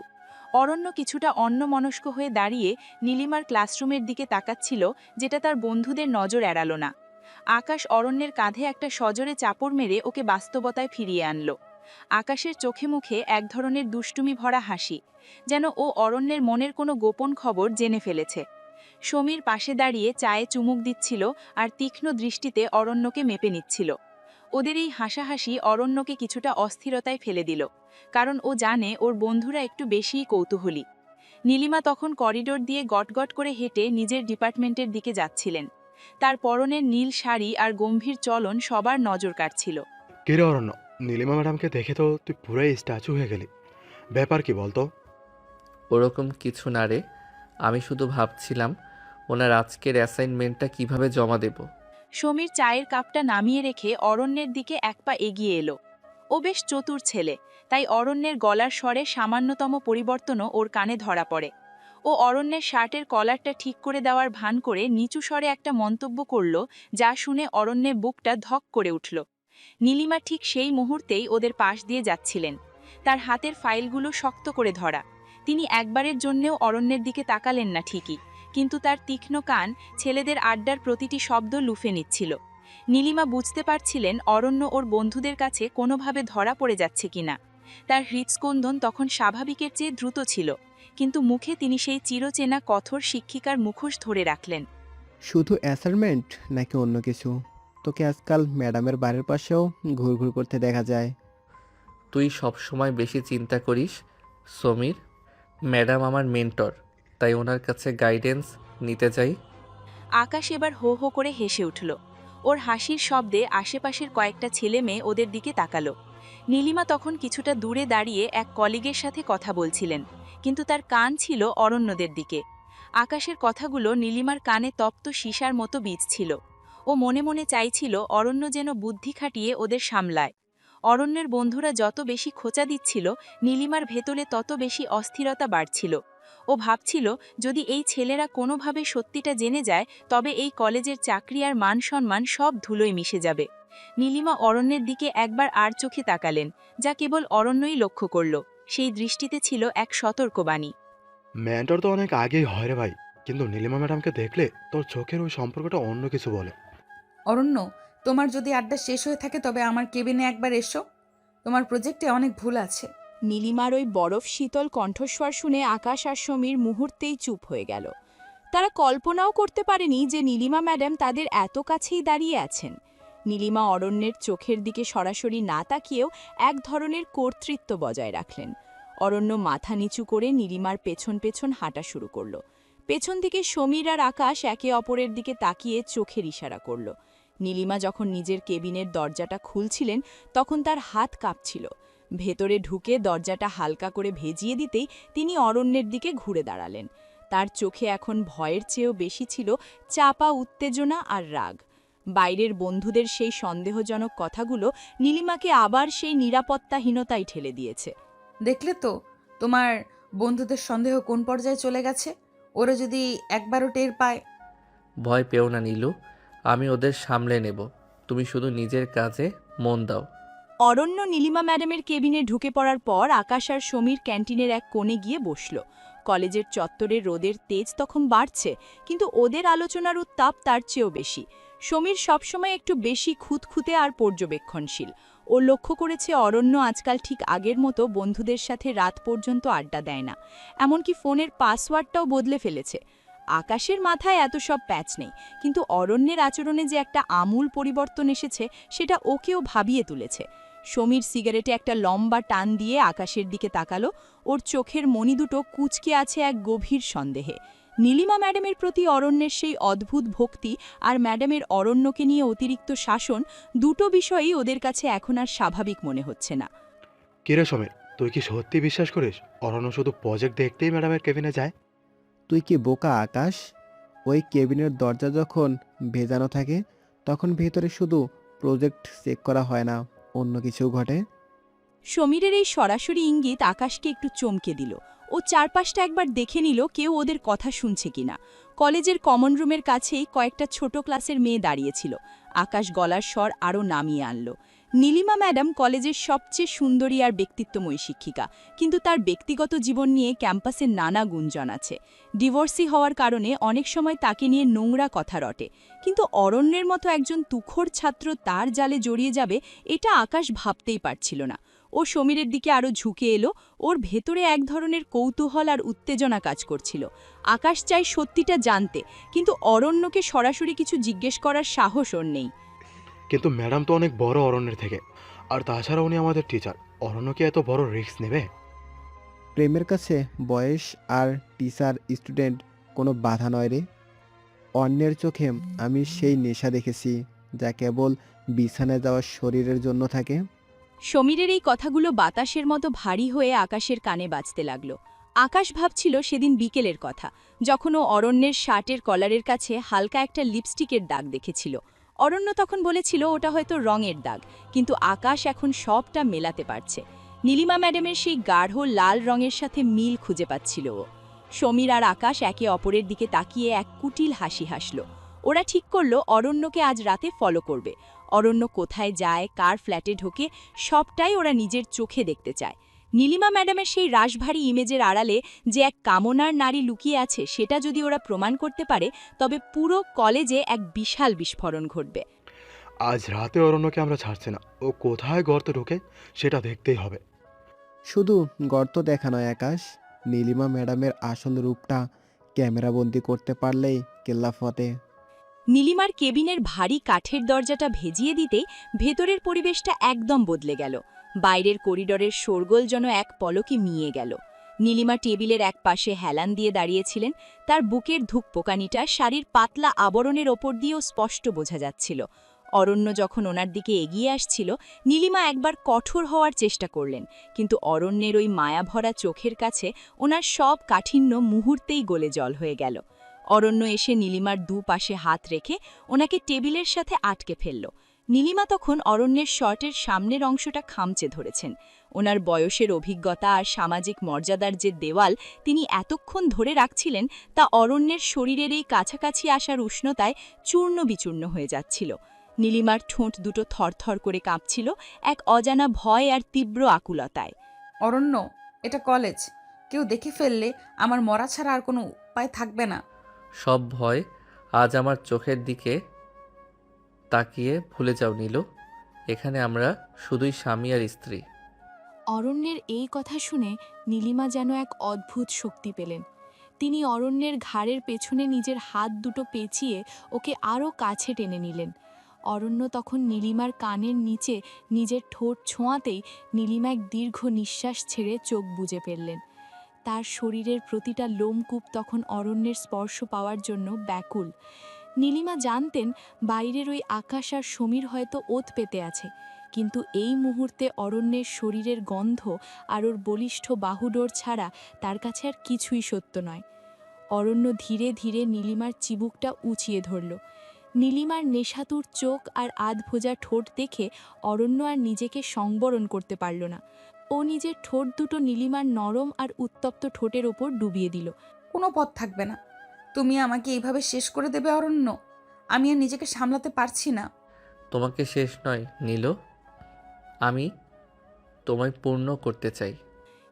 অরণ্য কিছুটা অন্যমনস্ক হয়ে দাঁড়িয়ে নীলিমার ক্লাসরুমের দিকে তাকাচ্ছিল, যেটা তার বন্ধুদের নজর এড়াল না। আকাশ অরণ্যের কাঁধে একটা সজোরে চাপড় মেরে ওকে বাস্তবতায় ফিরিয়ে আনল। আকাশের চোখে মুখে এক ধরনের দুষ্টুমি ভরা হাসি, যেন ও অরণ্যের মনের কোনো গোপন খবর জেনে ফেলেছে। সমীর পাশে দাঁড়িয়ে চায়ে চুমুক দিচ্ছিল আর তীক্ষ্ণ দৃষ্টিতে অরণ্যকে মেপে নিচ্ছিল। ওদের এই হাসাহাসি অরণ্যকে কিছুটা অস্থিরতায় ফেলে দিল, কারণ ও জানে ওর বন্ধুরা একটু বেশিই কৌতূহলী। নীলিমা তখন করিডোর দিয়ে গটগট করে হেঁটে নিজের ডিপার্টমেন্টের দিকে যাচ্ছিলেন। তার পরনের নীল শাড়ি আর গম্ভীর চলন সবার নজর কাটছিল। কিরে অরণ্য, নীলিমা ম্যাডামকে দেখে তো তুই পুরাই স্ট্যাচু হয়ে গেলি। ব্যাপার কি বলতো? ওরকম কিছু না রে, আমি শুধু ভাবছিলাম ওনার আজকের অ্যাসাইনমেন্টটা কিভাবে জমা দেব। সমীর চায়ের কাপটা নামিয়ে রেখে অরণ্যের দিকে এক পা এগিয়ে এলো। ও বেশ চতুর ছেলে, তাই অরণ্যের গলার স্বরে সামান্যতম পরিবর্তনও ওর কানে ধরা পড়ে। ও অরণ্যের শার্টের কলারটা ঠিক করে দেওয়ার ভান করে নিচু স্বরে একটা মন্তব্য করল, যা শুনে অরণ্যের বুকটা ধক করে উঠল। নীলিমা ঠিক সেই মুহূর্তেই ওদের পাশ দিয়ে যাচ্ছিলেন। তার হাতের ফাইলগুলো শক্ত করে ধরা। তিনি একবারের জন্যেও অরণ্যের দিকে তাকালেন না ঠিকই, কিন্তু তার তীক্ষ্ণ কান ছেলেদের আড্ডার প্রতিটি শব্দ লুফে নিচ্ছিল। নীলিমা বুঝতে পারছিলেন অরণ্য ওর বন্ধুদের কাছে কোনোভাবে ধরা পড়ে যাচ্ছে কিনা। তার হৃৎস্পন্দন তখন স্বাভাবিকের চেয়ে দ্রুত ছিল, কিন্তু মুখে তিনি সেই চিরচেনা কঠোর শিক্ষিকার মুখোশ ধরে রাখলেন। শুধু অ্যাসাইনমেন্ট নাকি অন্য কিছু? তোকে আজকাল ম্যাডামের বাড়ির পাশেও ঘুরঘুর করতে দেখা যায়। তুই সবসময় বেশি চিন্তা করিস সমীর। ম্যাডাম আমার মেন্টর, তাই ওনার কাছে গাইডেন্স নিতে চাই। আকাশ এবার হো হো করে হেসে উঠল। ওর হাসির শব্দে আশেপাশের কয়েকটা ছেলে মেয়ে ওদের দিকে তাকালো। নীলিমা তখন কিছুটা দূরে দাঁড়িয়ে এক কলিগের সাথে কথা বলছিলেন, কিন্তু তার কান ছিল অরণ্যদের দিকে। আকাশের কথাগুলো নীলিমার কানে তপ্ত সীসার মতো বিজছিল। ও মনে মনে চাইছিল অরণ্য যেন বুদ্ধি খাটিয়ে ওদের সামলায়। অরণ্যের বন্ধুরা যত বেশি খোঁচা দিচ্ছিল, নীলিমার ভেতরে তত বেশি অস্থিরতা বাড়ছিল। ও ভাবছিল, যদি এই ছেলেরা কোনোভাবে সত্যিটা জেনে যায়, তবে এই কলেজের চাকরি আর মান সম্মান সব ধুলোয় মিশে যাবে। নীলিমা অরণ্যের দিকে একবার আর চোখে তাকালেন, যা কেবল অরণ্যই লক্ষ্য করল। সেই দৃষ্টিতে ছিল এক সতর্কবাণী। মেন্টর তো অনেক আগেই হয় রে ভাই, কিন্তু নীলিমা ম্যাডামকে দেখলে তোর চোখের ওই সম্পর্কটা অন্য কিছু বলে। অরণ্য, তোমার যদি আড্ডা শেষ হয়ে থাকে তবে আমার কেবিনে একবার এসো। তোমার প্রজেক্টে অনেক ভুল আছে। নীলিমার ওই বরফ শীতল কণ্ঠস্বর শুনে আকাশ আর সমীর মুহূর্তেই চুপ হয়ে গেল। তারা কল্পনাও করতে পারেনি যে নীলিমা ম্যাডাম তাদের এত কাছেই দাঁড়িয়ে আছেন। নীলিমা অরণ্যের চোখের দিকে সরাসরি না তাকিয়েও এক ধরনের কর্তৃত্ব বজায় রাখলেন। অরণ্য মাথা নিচু করে নীলিমার পেছন পেছন হাঁটা শুরু করল। পেছন থেকে সমীর আর আকাশ একে অপরের দিকে তাকিয়ে চোখের ইশারা করল। নীলিমা যখন নিজের কেবিনের দরজাটা খুলছিলেন, তখন তার হাত কাঁপছিল। ভেতরে ঢুকে দরজাটা হালকা করে ভেজিয়ে দিতেই তিনি অরণ্যের দিকে ঘুরে দাঁড়ালেন। তার চোখে এখন ভয়ের চেয়েও বেশি ছিল চাপা উত্তেজনা আর রাগ। বাইরের বন্ধুদের সেই সন্দেহজনক কথাগুলো নীলিমাকে আবার সেই নিরাপত্তাহীনতায় ঠেলে দিয়েছে। দেখলে তো তোমার বন্ধুদের সন্দেহ কোন পর্যায়ে চলে গেছে। ওরা যদি একবারও টের পায়। ভয় পেও না নীলু, আমি ওদের সামলে নেব। তুমি শুধু নিজের কাজে মন দাও। অরণ্য নীলিমা ম্যাডামের কেবিনে ঢুকে পড়ার পর আকাশ আর সমীর ক্যান্টিনের এক কোণে গিয়ে বসল। কলেজের চত্বরে রোদের তেজ তখন বাড়ছে, কিন্তু ওদের আলোচনার উত্তাপ তার চেয়েও বেশি। সমীর সবসময় একটু বেশি খুঁতখুঁতে আর পর্যবেক্ষণশীল। ও লক্ষ্য করেছে অরণ্য আজকাল ঠিক আগের মতো বন্ধুদের সাথে রাত পর্যন্ত আড্ডা দেয় না, এমনকি ফোনের পাসওয়ার্ডটাও বদলে ফেলেছে। আকাশের মাথায় এত সব প্যাচ নেই, কিন্তু অরণ্যের আচরণে যে একটা আমূল পরিবর্তন এসেছে সেটা ওকেও ভাবিয়ে তুলেছে। সমীর সিগারেটে একটা লম্বা টান দিয়ে আকাশের দিকে তাকালো। ওর চোখের মণি দুটো কুঁচকে আছে এক গভীর সন্দেহে। নীলিমা ম্যাডামের প্রতি অরণ্যের সেই অদ্ভুত ভক্তি আর ম্যাডামের অরণ্যকে নিয়ে অতিরিক্ত শাসন, দুটো বিষয়ই ওদের কাছে এখন আর স্বাভাবিক মনে হচ্ছে না। কিরে সমীর, তুই কি সত্যি বিশ্বাস করিস অরণ্য শুধু প্রজেক্ট দেখতেই ম্যাডামের কেবিনে যায়? তুই কি বোকা আকাশ? ওই কেবিনের দরজা যখন ভেজানো থাকে, তখন ভেতরে শুধু প্রজেক্ট চেক করা হয় না, অন্য কিছু ঘটে। সমীরের এই সরাসরি ইঙ্গিত আকাশকে একটু চমকে দিল। ও চারপাশটা একবার দেখে নিল কেউ ওদের কথা শুনছে কিনা। কলেজের কমন রুমের কাছেই কয়েকটা ছোট ক্লাসের মেয়ে দাঁড়িয়েছিল। আকাশ গলার স্বর আরও নামিয়ে আনল। নীলিমা ম্যাডাম কলেজের সবচেয়ে সুন্দরী আর ব্যক্তিত্বময়ী শিক্ষিকা, কিন্তু তার ব্যক্তিগত জীবন নিয়ে ক্যাম্পাসে নানা গুঞ্জন আছে। ডিভোর্সি হওয়ার কারণে অনেক সময় তাকে নিয়ে নোংরা কথা রটে, কিন্তু অরণ্যের মতো একজন তুখোড় ছাত্র তার জালে জড়িয়ে যাবে, এটা আকাশ ভাবতেই পারছিল না। ও সমীরের দিকে আরও ঝুঁকে এলো। ওর ভেতরে এক ধরনের কৌতূহল আর উত্তেজনা কাজ করছিল। আকাশ চাই সত্যিটা জানতে, কিন্তু অরণ্যকে সরাসরি কিছু জিজ্ঞেস করার সাহস ওর নেই। কিন্তু ম্যাডাম তো অনেক বড় অরণ্যের থেকে, আর তাছাড়া উনি আমাদের টিচার। অরণ্য কি এত বড় রিস্ক নেবে? প্রেমের কাছে বয়স আর টিচার স্টুডেন্ট কোনো বাধা নয় রে। অন্যের চোখে আমি সেই নেশা দেখেছি যা কেবল বিছানায় যাওয়ার শরীরের জন্য থাকে। সমীরের এই কথাগুলো বাতাসের মতো ভারী হয়ে আকাশের কানে বাজতে লাগল। আকাশ ভাবছিল সেদিন বিকেলের কথা, যখন ও অরণ্যের শার্টের কলারের কাছে হালকা একটা লিপস্টিকের দাগ দেখেছিল। অরণ্য তখন বলেছিল ওটা হয়তো রঙের দাগ, কিন্তু আকাশ এখন সবটা মেলাতে পারছে। নীলিমা ম্যাডামের সেই গাঢ় লাল রঙের সাথে মিল খুঁজে পাচ্ছিল ও। সমীর আর আকাশ একে অপরের দিকে তাকিয়ে এক কুটিল হাসি হাসল। ওরা ঠিক করলো অরণ্যকে আজ রাতে ফলো করবে। অরণ্য কোথায় যায়, কার ফ্ল্যাটে ঢোকে, সবটাই ওরা নিজের চোখে দেখতে চায়। নীলিমা ম্যাডামের সেই রাশভারী ইমেজের আড়ালে যে এক কামনার নারী লুকিয়ে আছে, সেটা যদি ওরা প্রমাণ করতে পারে, তবে পুরো কলেজে এক বিশাল বিস্ফোরণ ঘটবে। আজ রাতে অরণ্যকে আমরা ছাড়ছি না। ও কোথায় গর্তে ঢোকে সেটা দেখতেই হবে। শুধু গর্ত দেখা নয় আকাশ, নীলিমা ম্যাডামের আসল রূপটা ক্যামেরাবন্দি করতে পারলেই কেল্লা ফতে। নীলিমার কেবিনের ভারী কাঠের দরজাটা ভেজিয়ে দিতেই ভেতরের পরিবেশটা একদম বদলে গেল। বাইরের করিডরের শোরগোল যেন এক পলকে মিয়ে গেল। নীলিমা টেবিলের এক পাশে হেলান দিয়ে দাঁড়িয়েছিলেন। তার বুকের ধুকপোকানিটা শাড়ির পাতলা আবরণের ওপর দিয়েও স্পষ্ট বোঝা যাচ্ছিল। অরণ্য যখন ওনার দিকে এগিয়ে আসছিল, নীলিমা একবার কঠোর হওয়ার চেষ্টা করলেন, কিন্তু অরণ্যের ওই মায়াভরা চোখের কাছে ওনার সব কাঠিন্য মুহূর্তেই গলে জল হয়ে গেল। অরণ্য এসে নীলিমার দুপাশে হাত রেখে ওনাকে টেবিলের সাথে আটকে ফেলল। নীলিমা তখন অরণ্যের শর্টের সামনের অংশটা খামচে ধরেছেন। ওনার বয়সের অভিজ্ঞতা আর সামাজিক মর্যাদার যে দেওয়াল তিনি এতক্ষণ ধরে রাখছিলেন, তা অরণ্যের শরীরের এই কাছাকাছি আসার উষ্ণতায় চূর্ণ বিচূর্ণ হয়ে যাচ্ছিল। নীলিমার ঠোঁট দুটো থরথর করে কাঁপছিল, এক অজানা ভয় আর তীব্র আকুলতায়। অরণ্য, এটা কলেজ। কেউ দেখে ফেললে আমার মরা ছাড়া আর কোনো উপায় থাকবে না। সব ভয় আজ আমার চোখের দিকে তাকিয়ে ভুলে যাও নীলু। এখানে আমরা শুধুই স্বামী আর স্ত্রী। অরণ্যের এই কথা শুনে নীলিমা যেন এক অদ্ভুত শক্তি পেলেন। তিনি অরণ্যের ঘাড়ের পেছনে নিজের হাত দুটো পেঁচিয়ে ওকে আরও কাছে টেনে নিলেন। অরণ্য তখন নীলিমার কানের নিচে নিজের ঠোঁট ছোঁয়াতেই নীলিমা এক দীর্ঘ নিঃশ্বাস ছেড়ে চোখ বুজে ফেললেন। তার শরীরের প্রতিটা লোমকূপ তখন অরণ্যের স্পর্শ পাওয়ার জন্য ব্যাকুল। নীলিমা জানতেন বাইরের ওই আকাশ আর সমীর হয়তো ওত পেতে আছে, কিন্তু এই মুহূর্তে অরণ্যের শরীরের গন্ধ আর ওর বলিষ্ঠ বাহুডোর ছাড়া তার কাছে আর কিছুই সত্য নয়। অরণ্য ধীরে ধীরে নীলিমার চিবুকটা উঁচিয়ে ধরল। নীলিমার নেশাতুর চোখ আর আধভোজা ঠোঁট দেখে অরণ্য আর নিজেকে সংবরণ করতে পারল না। ও নিজের ঠোঁট দুটো নীলিমার নরম আর উত্তপ্ত ঠোঁটের ওপর ডুবিয়ে দিল। কোনো পথ থাকবে না। তুমি আমাকে এইভাবে শেষ করে দেবে অরণ্য। আমি আর নিজেকে সামলাতে পারছি না। তোমাকে শেষ নয় নীলু, আমি তোমায় পূর্ণ করতে চাই।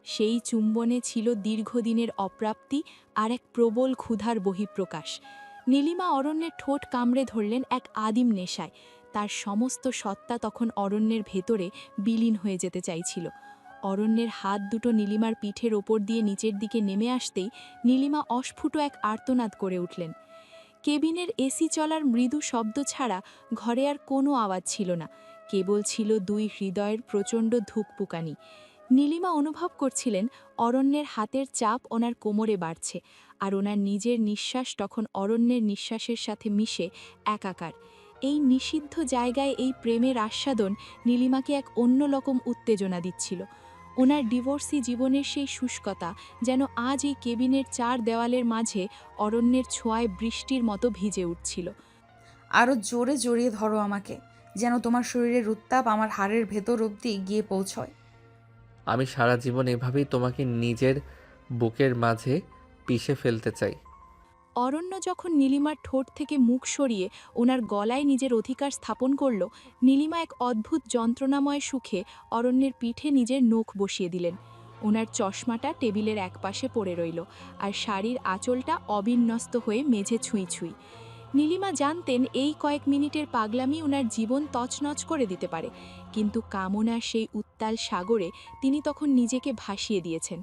সেই চুম্বনে ছিল দীর্ঘদিনের অপ্রাপ্তি আর এক প্রবল ক্ষুধার বহিঃপ্রকাশ। নীলিমা অরণ্যের ঠোঁট কামড়ে ধরলেন এক আদিম নেশায়। তার সমস্ত সত্তা তখন অরণ্যের ভেতরে বিলীন হয়ে যেতে চাইছিল। অরণ্যের হাত দুটো নীলিমার পিঠের ওপর দিয়ে নিচের দিকে নেমে আসতেই নীলিমা অস্ফুট এক আর্তনাদ করে উঠলেন। কেবিনের এসি চলার মৃদু শব্দ ছাড়া ঘরে আর কোনো আওয়াজ ছিল না, কেবল ছিল দুই হৃদয়ের প্রচণ্ড ধুকপুকানি। নীলিমা অনুভব করছিলেন অরণ্যের হাতের চাপ ওনার কোমরে বাড়ছে, আর ওনার নিজের নিঃশ্বাস তখন অরণ্যের নিঃশ্বাসের সাথে মিশে একাকার। এই নিষিদ্ধ জায়গায় এই প্রেমের আস্বাদন নীলিমাকে এক অন্যরকম উত্তেজনা দিচ্ছিল। ওনার ডিভোর্সি জীবনের সেই শুষ্কতা যেন আজ এই কেবিনের চার দেওয়ালের মাঝে অরণ্যের ছোঁয়ায় বৃষ্টির মতো ভিজে উঠছিল। আরও জোরে জড়িয়ে ধরো আমাকে, যেন তোমার শরীরের উত্তাপ আমার হাড়ের ভেতর অবধি গিয়ে পৌঁছয়। আমি সারা জীবন এভাবেই তোমাকে নিজের বুকের মাঝে পিষে ফেলতে চাই। অরণ্য যখন নীলিমার ঠোঁট থেকে মুখ সরিয়ে ওনার গলায় নিজের অধিকার স্থাপন করল, নীলিমা এক অদ্ভুত যন্ত্রণাময় সুখে অরণ্যের পিঠে নিজের নখ বসিয়ে দিলেন। ওনার চশমাটা টেবিলের একপাশে পড়ে রইল, আর শাড়ির আঁচলটা অবিন্যস্ত হয়ে মেঝে ছুঁই ছুঁই। নীলিমা জানতেন এই কয়েক মিনিটের পাগলামি ওনার জীবন তছনছ করে দিতে পারে, কিন্তু কামনার সেই উত্তাল সাগরে তিনি তখন নিজেকে ভাসিয়ে দিয়েছেন।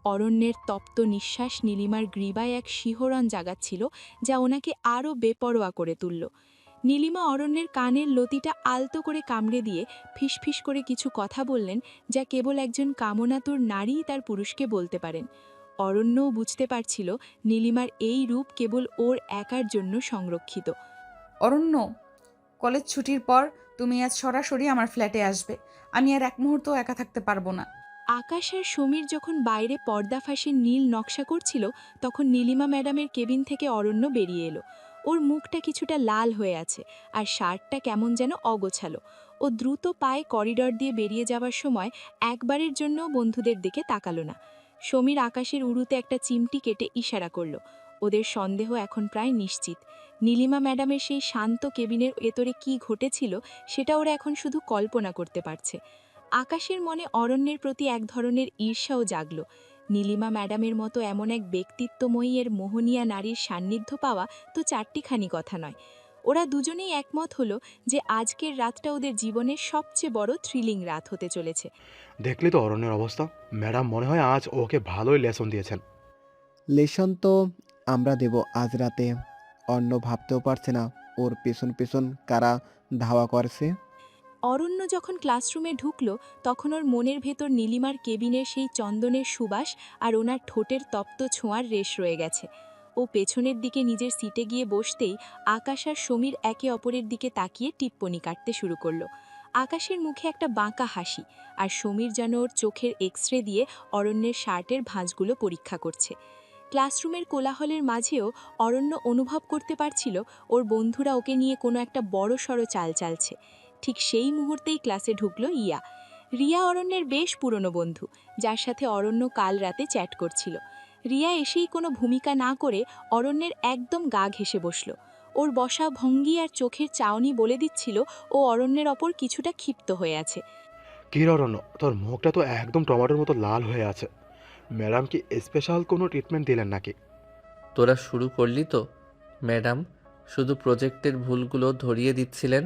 অরণ্যের তপ্ত নিঃশ্বাস নীলিমার গ্রীবায় এক শিহরণ জাগাচ্ছিল, যা ওনাকে আরও বেপরোয়া করে তুলল। নীলিমা অরণ্যের কানের লতিটা আলতো করে কামড়ে দিয়ে ফিসফিস করে কিছু কথা বললেন, যা কেবল একজন কামনাতুর নারীই তার পুরুষকে বলতে পারেন। অরণ্যও বুঝতে পারছিল নীলিমার এই রূপ কেবল ওর একার জন্য সংরক্ষিত। অরণ্য, কলেজ ছুটির পর তুমি আজ সরাসরি আমার ফ্ল্যাটে আসবে। আমি আর এক মুহূর্ত একা থাকতে পারবো না। আকাশ আর সমীর যখন বাইরে পর্দা ফাঁসে নীল নকশা করছিল, তখন নীলিমা ম্যাডামের কেবিন থেকে অরণ্য বেরিয়ে এলো। ওর মুখটা কিছুটা লাল হয়ে আছে আর শার্টটা কেমন যেন অগোছালো। ও দ্রুত পায়ে করিডর দিয়ে বেরিয়ে যাওয়ার সময় একবারের জন্য বন্ধুদের দিকে তাকালো না। সমীর আকাশের উড়ুতে একটা চিমটি কেটে ইশারা করলো। ওদের সন্দেহ এখন প্রায় নিশ্চিত। নীলিমা ম্যাডামের সেই শান্ত কেবিনের ভেতরে কি ঘটেছিল সেটা ওরা এখন শুধু কল্পনা করতে পারছে। আকাশের মনে অরণ্যের প্রতি এক ধরনের ঈর্ষাও জাগল। নীলিমা ম্যাডামের মতো এমন এক ব্যক্তিত্বময়ী এর মোহনীয়া নারীর সান্নিধ্য পাওয়া তো চারটিখানি কথা নয়। ওরা দুজনেই একমত হলো যে আজকের রাতটা ওদের জীবনের সবচেয়ে বড় থ্রিলিং রাত হতে চলেছে। দেখলি তো অরণ্যের অবস্থা? ম্যাডাম মনে হয় আজ ওকে ভালোই লেসন দিয়েছেন। লেসন তো আমরা দেব আজ রাতে। অন্য ভাবতেও পারছে না ওর পেছন পেছন কারা ধাওয়া করছে। অরণ্য যখন ক্লাসরুমে ঢুকল, তখন ওর মনের ভেতর নীলিমার কেবিনের সেই চন্দনের সুবাস আর ওনার ঠোঁটের তপ্ত ছোঁয়ার রেশ রয়ে গেছে। ও পেছনের দিকে নিজের সিটে গিয়ে বসতেই আকাশ আর সমীর একে অপরের দিকে তাকিয়ে টিপ্পনি কাটতে শুরু করলো। আকাশের মুখে একটা বাঁকা হাসি, আর সমীর যেন ওর চোখের এক্সরে দিয়ে অরণ্যের শার্টের ভাঁজগুলো পরীক্ষা করছে। ক্লাসরুমের কোলাহলের মাঝেও অরণ্য অনুভব করতে পারছিল ওর বন্ধুরা ওকে নিয়ে কোনো একটা বড়সড় চাল চালছে। ঠিক সেই মুহূর্তেই ক্লাসে ঢুকলো ইয়া। রিয়া অরণ্যের বেশ পুরনো বন্ধু, যার সাথে অরণ্য কাল রাতে চ্যাট করছিল। রিয়া এসেই কোনো ভূমিকা না করে অরণ্যের একদম গা ঘেঁষে বসল। ওর বসা ভঙ্গি আর চোখের চাউনি বলে দিচ্ছিল ও অরণ্যের ওপর কিছুটা ক্ষিপ্ত হয়ে আছে। কি রে অরণ্য, তোর মুখটা তো একদম টমেটোর মতো লাল হয়ে আছে। ম্যাডাম কি স্পেশাল কোনো ট্রিটমেন্ট দিলেন নাকি? তোরা শুরু করলি তো? ম্যাডাম শুধু প্রজেক্টের ভুলগুলো ধরিয়ে দিচ্ছিলেন।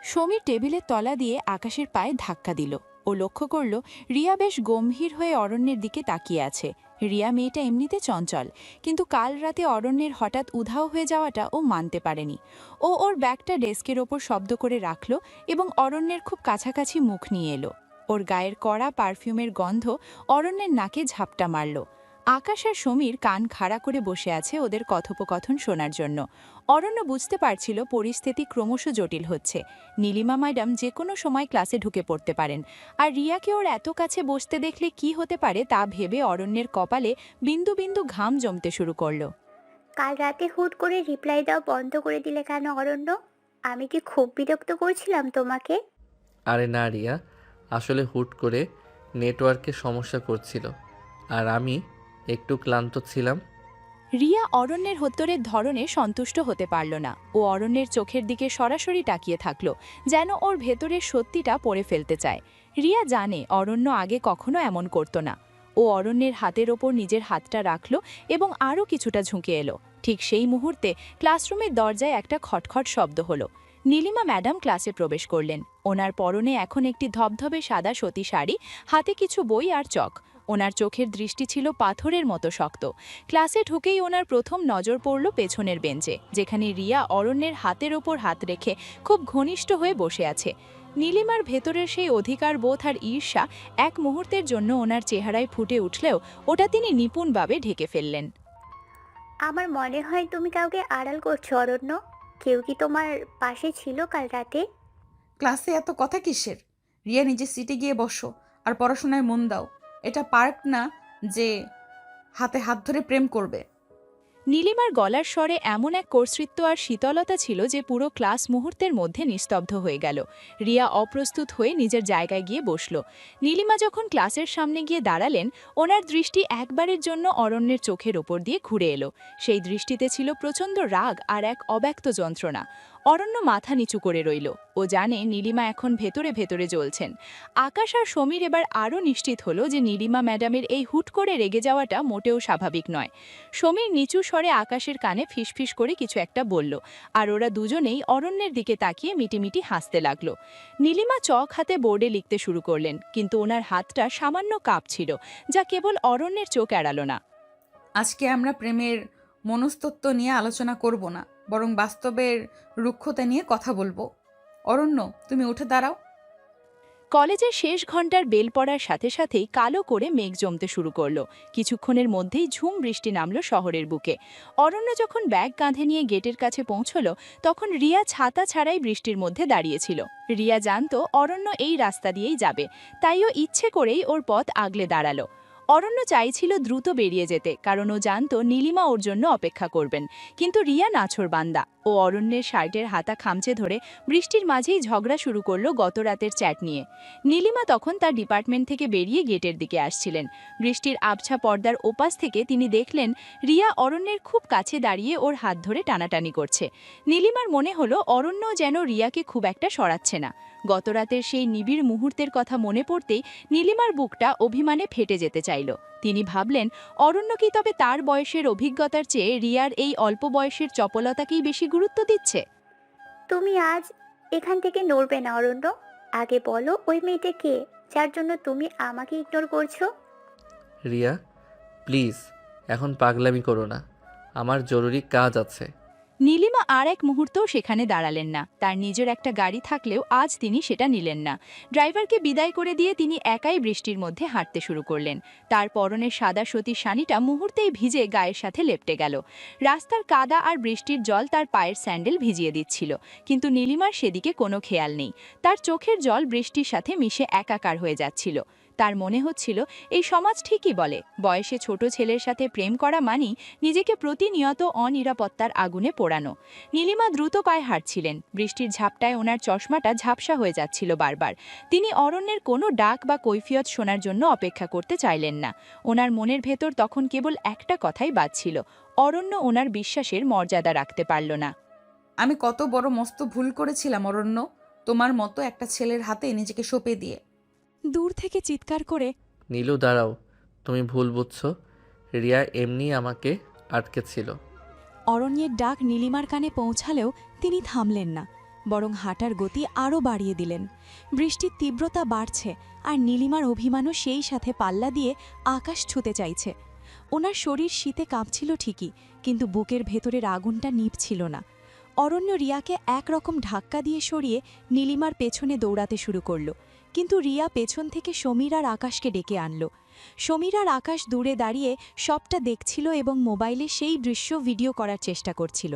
সমীর টেবিলের তলা দিয়ে আকাশের পায়ে ধাক্কা দিল। ও লক্ষ্য করল রিয়া বেশ গম্ভীর হয়ে অরণ্যের দিকে তাকিয়ে আছে। রিয়া মেয়েটা এমনিতে চঞ্চল, কিন্তু কাল রাতে অরণ্যের হঠাৎ উধাও হয়ে যাওয়াটা ও মানতে পারেনি। ও ওর ব্যাগটা ডেস্কের ওপর শব্দ করে রাখল এবং অরণ্যের খুব কাছাকাছি মুখ নিয়ে এলো। ওর গায়ের কড়া পারফিউমের গন্ধ অরণ্যের নাকে ঝাপটা মারল। আকাশ আর সমীর কান খাড়া করে বসে আছে ওদের কথোপকথন শোনার জন্য। অরণ্য বুঝতে পারছিল পরিস্থিতি ক্রমশ জটিল হচ্ছে। নীলিমা ম্যাডাম যে কোনো সময় ক্লাসে ঢুকে পড়তে পারেন, আর রিয়াকে ওর এত কাছে বসতে দেখলে কি হতে পারে তা ভেবে অরণ্যের কপালে বিন্দু বিন্দু ঘাম জমতে শুরু করলো। কাল রাতে হুট করে রিপ্লাই দেওয়া বন্ধ করে দিলে কেন অরণ্য? আমি কি খুব বিরক্ত করছিলাম তোমাকে? আরে না রিয়া, আসলে হুট করে নেটওয়ার্কে সমস্যা করছিল আর আমি একটু ক্লান্ত ছিলাম। রিয়া অরণ্যের উত্তরের ধরনে সন্তুষ্ট হতে পারল না। ও অরণ্যের চোখের দিকে সরাসরি তাকিয়ে থাকল, যেন ওর ভেতরের সত্যিটা পড়ে ফেলতে চায়। রিয়া জানে অরণ্য আগে কখনো এমন করত না। ও অরণ্যের হাতের ওপর নিজের হাতটা রাখল এবং আরও কিছুটা ঝুঁকে এলো। ঠিক সেই মুহূর্তে ক্লাসরুমের দরজায় একটা খটখট শব্দ হলো। নীলিমা ম্যাডাম ক্লাসে প্রবেশ করলেন। ওনার পরনে এখন একটি ধবধবে সাদা সুতি শাড়ি, হাতে কিছু বই আর চক। ওনার চোখের দৃষ্টি ছিল পাথরের মতো শক্ত। ক্লাসে ঢুকেই ওনার প্রথম নজর পড়ল পেছনের বেঞ্চে, যেখানে রিয়া অরণ্যের হাতের ওপর হাত রেখে খুব ঘনিষ্ঠ হয়ে বসে আছে। নীলিমার ভেতরের সেই অধিকার বোধ আর ঈর্ষা এক মুহূর্তের জন্য ওনার চেহারায় ফুটে উঠলেও ওটা তিনি নিপুণভাবে ঢেকে ফেললেন। আমার মনে হয় তুমি কাউকে আড়াল করছো অরণ্য। কেউ কি তোমার পাশে ছিল কাল রাতে? ক্লাসে এত কথা কিসের? রিয়া নিজের সিটে গিয়ে বসো আর পড়াশোনায় মন দাও। এটা পার্ক না যে হাতে হাত ধরে প্রেম করবে। নীলিমার গলার স্বরে এমন এক কর্তৃত্ব আর শীতলতা ছিল যে পুরো ক্লাস মুহূর্তের মধ্যে নিস্তব্ধ হয়ে গেল। রিয়া অপ্রস্তুত হয়ে নিজের জায়গায় গিয়ে বসল। নীলিমা যখন ক্লাসের সামনে গিয়ে দাঁড়ালেন, ওনার দৃষ্টি একবারের জন্য অরণ্যের চোখের ওপর দিয়ে ঘুরে এলো। সেই দৃষ্টিতে ছিল প্রচণ্ড রাগ আর এক অব্যক্ত যন্ত্রণা। অরণ্য মাথা নিচু করে রইল। ও জানে নীলিমা এখন ভেতরে ভেতরে জ্বলছেন। আকাশ আর সমীর এবার আরও নিশ্চিত হলো যে নীলিমা ম্যাডামের এই হুট করে রেগে যাওয়াটা মোটেও স্বাভাবিক নয়। সমীর নিচু স্বরে আকাশের কানে ফিসফিস করে কিছু একটা বলল, আর ওরা দুজনেই অরণ্যের দিকে তাকিয়ে মিটিমিটি হাসতে লাগল। নীলিমা চক হাতে বোর্ডে লিখতে শুরু করলেন, কিন্তু ওনার হাতটা সামান্য কাঁপছিল, যা কেবল অরণ্যের চোখ এড়ালো না। আজকে আমরা প্রেমের মনস্তত্ত্ব নিয়ে আলোচনা করব না, বরং বাস্তবের রুক্ষতা নিয়ে কথা বলবো। অরণ্য, তুমি উঠে দাঁড়াও। কলেজের শেষ ঘন্টার বেল পড়ার সাথে সাথেই কালো করে মেঘ জমতে শুরু করলো। কিছুক্ষণের মধ্যেই ঝুম বৃষ্টি নামলো শহরের বুকে। অরণ্য যখন ব্যাগ কাঁধে নিয়ে গেটের কাছে পৌঁছলো, তখন রিয়া ছাতা ছাড়াই বৃষ্টির মধ্যে দাঁড়িয়েছিল। রিয়া জানতো অরণ্য এই রাস্তা দিয়েই যাবে, তাইও ইচ্ছে করেই ওর পথ আগলে দাঁড়ালো। অরণ্য চাইছিল দ্রুত বেরিয়ে যেতে, কারণ ও জানতো নীলিমা ওর জন্য অপেক্ষা করবেন। কিন্তু রিয়া নাছোড়বান্দা। ও অরণ্যের শার্টের হাতা খামচে ধরে বৃষ্টির মাঝেই ঝগড়া শুরু করলো গত রাতের চ্যাট নিয়ে। নীলিমা তখন তার ডিপার্টমেন্ট থেকে বেরিয়ে গেটের দিকে আসছিলেন। বৃষ্টির আবছা পর্দার ওপাশ থেকে তিনি দেখলেন রিয়া অরণ্যের খুব কাছে দাঁড়িয়ে ওর হাত ধরে টানাটানি করছে। নীলিমার মনে হলো অরণ্য যেন রিয়াকে খুব একটা সরাচ্ছে না। গতরাতের সেই নিবিড় মুহূর্তের কথা মনে পড়তেই নীলিমার বুকটা অভিমানে ফেটে যেতে চাইল। তিনি ভাবলেন, অরণ্য কি তবে তার বয়সের অভিজ্ঞতার চেয়ে রিয়ার এই অল্প বয়সের চপলতাকেই বেশি গুরুত্ব দিচ্ছে? তুমি আজ এখান থেকে নড়বে না অরণ্য। আগে বলো ওই মেয়েটা কে, যার জন্য তুমি আমাকে ইগনোর করছো? রিয়া, প্লিজ এখন পাগলামি করো না, আমার জরুরি কাজ আছে। নীলিমা আর এক মুহূর্তও সেখানে দাঁড়ালেন না। তার নিজের একটা গাড়ি থাকলেও আজ তিনি সেটা নিলেন না। ড্রাইভারকে বিদায় করে দিয়ে তিনি একাই বৃষ্টির মধ্যে হাঁটতে শুরু করলেন। তার পরনের সাদা সুতির শানিটা মুহূর্তেই ভিজে গায়ের সাথে লেপ্টে গেল। রাস্তার কাদা আর বৃষ্টির জল তার পায়ের স্যান্ডেল ভিজিয়ে দিচ্ছিল, কিন্তু নীলিমার সেদিকে কোনো খেয়াল নেই। তার চোখের জল বৃষ্টির সাথে মিশে একাকার হয়ে যাচ্ছিল। তার মনে হচ্ছিল এই সমাজ ঠিকই বলে, বয়সে ছোট ছেলের সাথে প্রেম করা মানেই নিজেকে প্রতিনিয়ত অনিরাপত্তার আগুনে পোড়ানো। নীলিমা দ্রুত পায়ে হাঁটছিলেন। বৃষ্টির ঝাপটায় ওনার চশমাটা ঝাপসা হয়ে যাচ্ছিল বারবার। তিনি অরণ্যের কোনো ডাক বা কৈফিয়ত শোনার জন্য অপেক্ষা করতে চাইলেন না। ওনার মনের ভেতর তখন কেবল একটা কথাই বাজছিল, অরণ্য ওনার বিশ্বাসের মর্যাদা রাখতে পারল না। আমি কত বড় মস্ত ভুল করেছিলাম অরণ্য, তোমার মতো একটা ছেলের হাতে নিজেকে সঁপে দিয়ে। দূর থেকে চিৎকার করে, নীলু দাঁড়াও, তুমি ভুল বুঝছো, রিয়া এমনি আমাকে আটকেছিল। অরণ্যের ডাক নীলিমার কানে পৌঁছালেও তিনি থামলেন না, বরং হাঁটার গতি আরও বাড়িয়ে দিলেন। বৃষ্টির তীব্রতা বাড়ছে, আর নীলিমার অভিমানও সেই সাথে পাল্লা দিয়ে আকাশ ছুঁতে চাইছে। ওনার শরীর শীতে কাঁপছিল ঠিকই, কিন্তু বুকের ভেতরের আগুনটা নিভছিল না। অরণ্য রিয়াকে একরকম ধাক্কা দিয়ে সরিয়ে নীলিমার পেছনে দৌড়াতে শুরু করল, কিন্তু রিয়া পেছন থেকে সমীর আর আকাশকে ডেকে আনল। সমীর আর আকাশ দূরে দাঁড়িয়ে সবটা দেখছিল এবং মোবাইলে সেই দৃশ্য ভিডিও করার চেষ্টা করছিল।